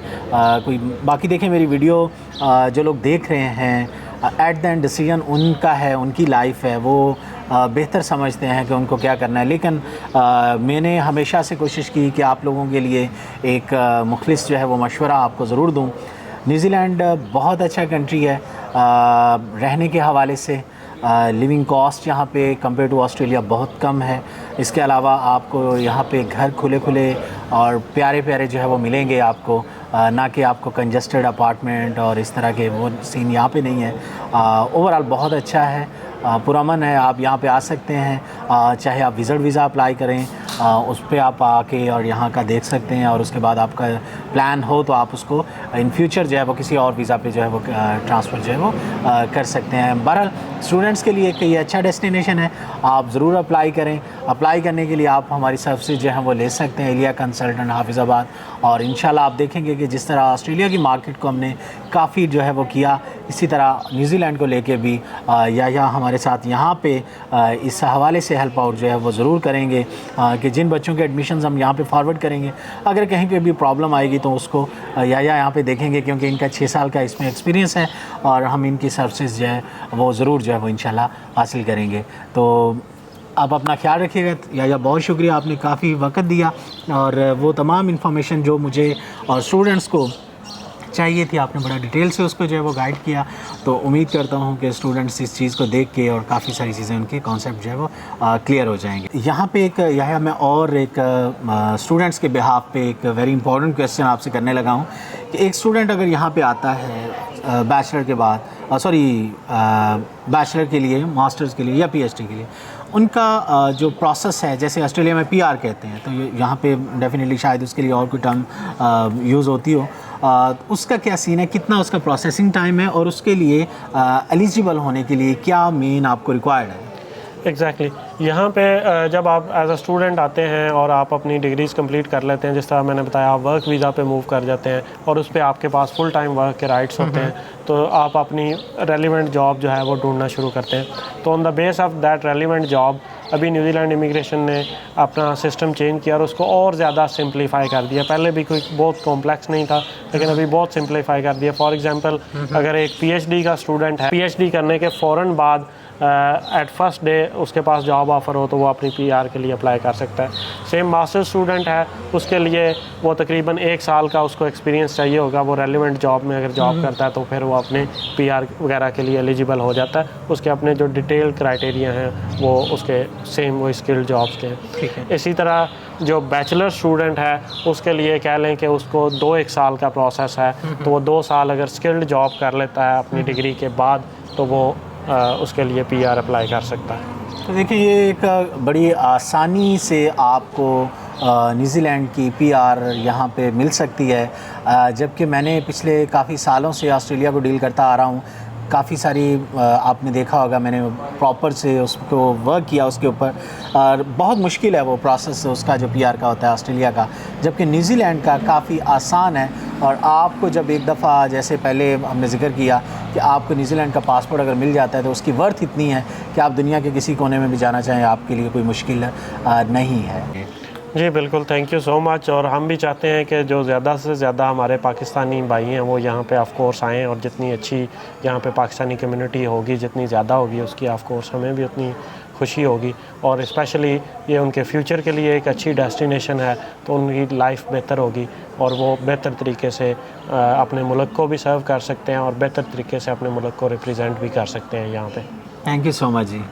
कोई बाकी देखें मेरी वीडियो जो लोग देख रहे हैं, एट द एंड डिसीजन उनका है, उनकी लाइफ है, वो बेहतर समझते हैं कि उनको क्या करना है। लेकिन मैंने हमेशा से कोशिश की कि आप लोगों के लिए एक मुखलिस जो है वो मशवरा आपको ज़रूर दूँ। न्यूजीलैंड बहुत अच्छा कंट्री है रहने के हवाले से। लिविंग कॉस्ट यहाँ पे कंपेयर टू ऑस्ट्रेलिया बहुत कम है। इसके अलावा आपको यहाँ पे घर खुले खुले और प्यारे प्यारे जो है वो मिलेंगे आपको, ना कि आपको कंजस्टेड अपार्टमेंट और इस तरह के वो सीन यहाँ पे नहीं है। ओवरऑल बहुत अच्छा है, पुरअमन है। आप यहाँ पे आ सकते हैं, चाहे आप विज़िट वीज़ा अप्लाई करें उस पर आप आके और यहाँ का देख सकते हैं, और उसके बाद आपका प्लान हो तो आप उसको इन फ्यूचर जो है वो किसी और वीज़ा पे जो है वो ट्रांसफ़र जो है वो कर सकते हैं। बहरहाल स्टूडेंट्स के लिए एक ये अच्छा डेस्टिनेशन है, आप ज़रूर अप्लाई करें। अप्लाई करने के लिए आप हमारी सर्विसेज जो है वो ले सकते हैं, एलिया कंसल्टेंट हाफिज़ाबाद। और इंशाल्लाह आप देखेंगे कि जिस तरह ऑस्ट्रेलिया की मार्केट को हमने काफ़ी जो है वो किया, इसी तरह न्यूजीलैंड को लेके भी या हमारे साथ यहाँ पे इस हवाले से हेल्प आउट जो है वो ज़रूर करेंगे कि जिन बच्चों के एडमिशन्स हम यहाँ पे फॉरवर्ड करेंगे, अगर कहीं पे भी प्रॉब्लम आएगी तो उसको यहाँ पे देखेंगे, क्योंकि इनका 6 साल का इसमें एक्सपीरियंस है और हम इनकी सर्विसेज जो है वो ज़रूर जो है वो इंशाल्लाह हासिल करेंगे। तो आप अपना ख्याल रखिएगा। या बहुत शुक्रिया, आपने काफ़ी वक्त दिया और वो तमाम इन्फॉर्मेशन जो मुझे और स्टूडेंट्स को चाहिए थी आपने बड़ा डिटेल से उसको जो है वो गाइड किया। तो उम्मीद करता हूँ कि स्टूडेंट्स इस चीज़ को देख के और काफ़ी सारी चीज़ें उनके कॉन्सेप्ट जो है वो क्लियर हो जाएंगे। यहाँ पे एक यह मैं और एक स्टूडेंट्स के बिहाफ पे एक वेरी इंपॉर्टेंट क्वेश्चन आपसे करने लगा हूँ कि एक स्टूडेंट अगर यहाँ पे आता है बैचलर के बाद, बैचलर के लिए, मास्टर्स के लिए या पीएचडी के लिए, उनका जो प्रोसेस है, जैसे ऑस्ट्रेलिया में पीआर कहते हैं, तो यहाँ पे डेफिनेटली शायद उसके लिए और कोई टर्म यूज़ होती हो, उसका क्या सीन है, कितना उसका प्रोसेसिंग टाइम है और उसके लिए एलिजिबल होने के लिए क्या मेन आपको रिक्वायर्ड है? एग्जैक्टली यहाँ पे जब आप एज अ स्टूडेंट आते हैं और आप अपनी डिग्रीज़ कंप्लीट कर लेते हैं, जिस तरह मैंने बताया आप वर्क वीज़ा पे मूव कर जाते हैं और उस पर आपके पास फुल टाइम वर्क के राइट्स होते हैं, तो आप अपनी रेलिवेंट जॉब जो है वो ढूंढना शुरू करते हैं। तो on the base of that relevant job अभी न्यूजीलैंड इमिग्रेशन ने अपना सिस्टम चेंज किया और उसको और ज़्यादा सिंप्लीफाई कर दिया। पहले भी कोई बहुत कॉम्प्लेक्स नहीं था, लेकिन अभी बहुत सिंप्लीफाई कर दिया। फॉर एग्जांपल अगर एक पीएचडी का स्टूडेंट है, पीएचडी करने के फ़ौरन बाद एट फर्स्ट डे उसके पास जॉब ऑफ़र हो तो वो अपनी पीआर के लिए अप्लाई कर सकता है। सेम मास्टर स्टूडेंट है, उसके लिए वो तकरीबन 1 साल का उसको एक्सपीरियंस चाहिए होगा। वो रेलिवेंट जॉब में अगर जॉब करता है तो फिर वो अपने पीआर वगैरह के लिए एलिजिबल हो जाता है। उसके अपने जो डिटेल क्राइटेरिया हैं वो उसके सेम वो स्किल्ड जॉब्स के हैं। ठीक है। इसी तरह जो बैचलर स्टूडेंट है उसके लिए कह लें कि उसको 2-1 साल का प्रोसेस है, तो वो 2 साल अगर स्किल्ड जॉब कर लेता है अपनी डिग्री के बाद तो वो उसके लिए पीआर अप्लाई कर सकता है। तो देखिए ये एक बड़ी आसानी से आपको न्यूजीलैंड की पीआर यहाँ पे मिल सकती है, जबकि मैंने पिछले काफ़ी सालों से ऑस्ट्रेलिया को डील करता आ रहा हूँ। काफ़ी सारी आपने देखा होगा, मैंने प्रॉपर से उसको वर्क किया उसके ऊपर, और बहुत मुश्किल है वो प्रोसेस उसका जो पीआर का होता है ऑस्ट्रेलिया का, जबकि न्यूजीलैंड का काफ़ी आसान है। और आपको जब एक दफ़ा, जैसे पहले हमने जिक्र किया कि आपको न्यूजीलैंड का पासपोर्ट अगर मिल जाता है तो उसकी वर्थ इतनी है कि आप दुनिया के किसी कोने में भी जाना चाहें, आपके लिए कोई मुश्किल नहीं है। जी बिल्कुल, थैंक यू सो मच। और हम भी चाहते हैं कि जो ज़्यादा से ज़्यादा हमारे पाकिस्तानी भाई हैं वो यहाँ पे ऑफ कोर्स आएँ, और जितनी अच्छी यहाँ पे पाकिस्तानी कम्युनिटी होगी, जितनी ज़्यादा होगी, उसकी ऑफ कोर्स हमें भी उतनी खुशी होगी। और स्पेशली ये उनके फ्यूचर के लिए एक अच्छी डेस्टिनेशन है, तो उनकी लाइफ बेहतर होगी और वो बेहतर तरीके से अपने मुल्क को भी सर्व कर सकते हैं और बेहतर तरीके से अपने मुल्क को रिप्रेजेंट भी कर सकते हैं यहाँ पे। Thank you so much ji.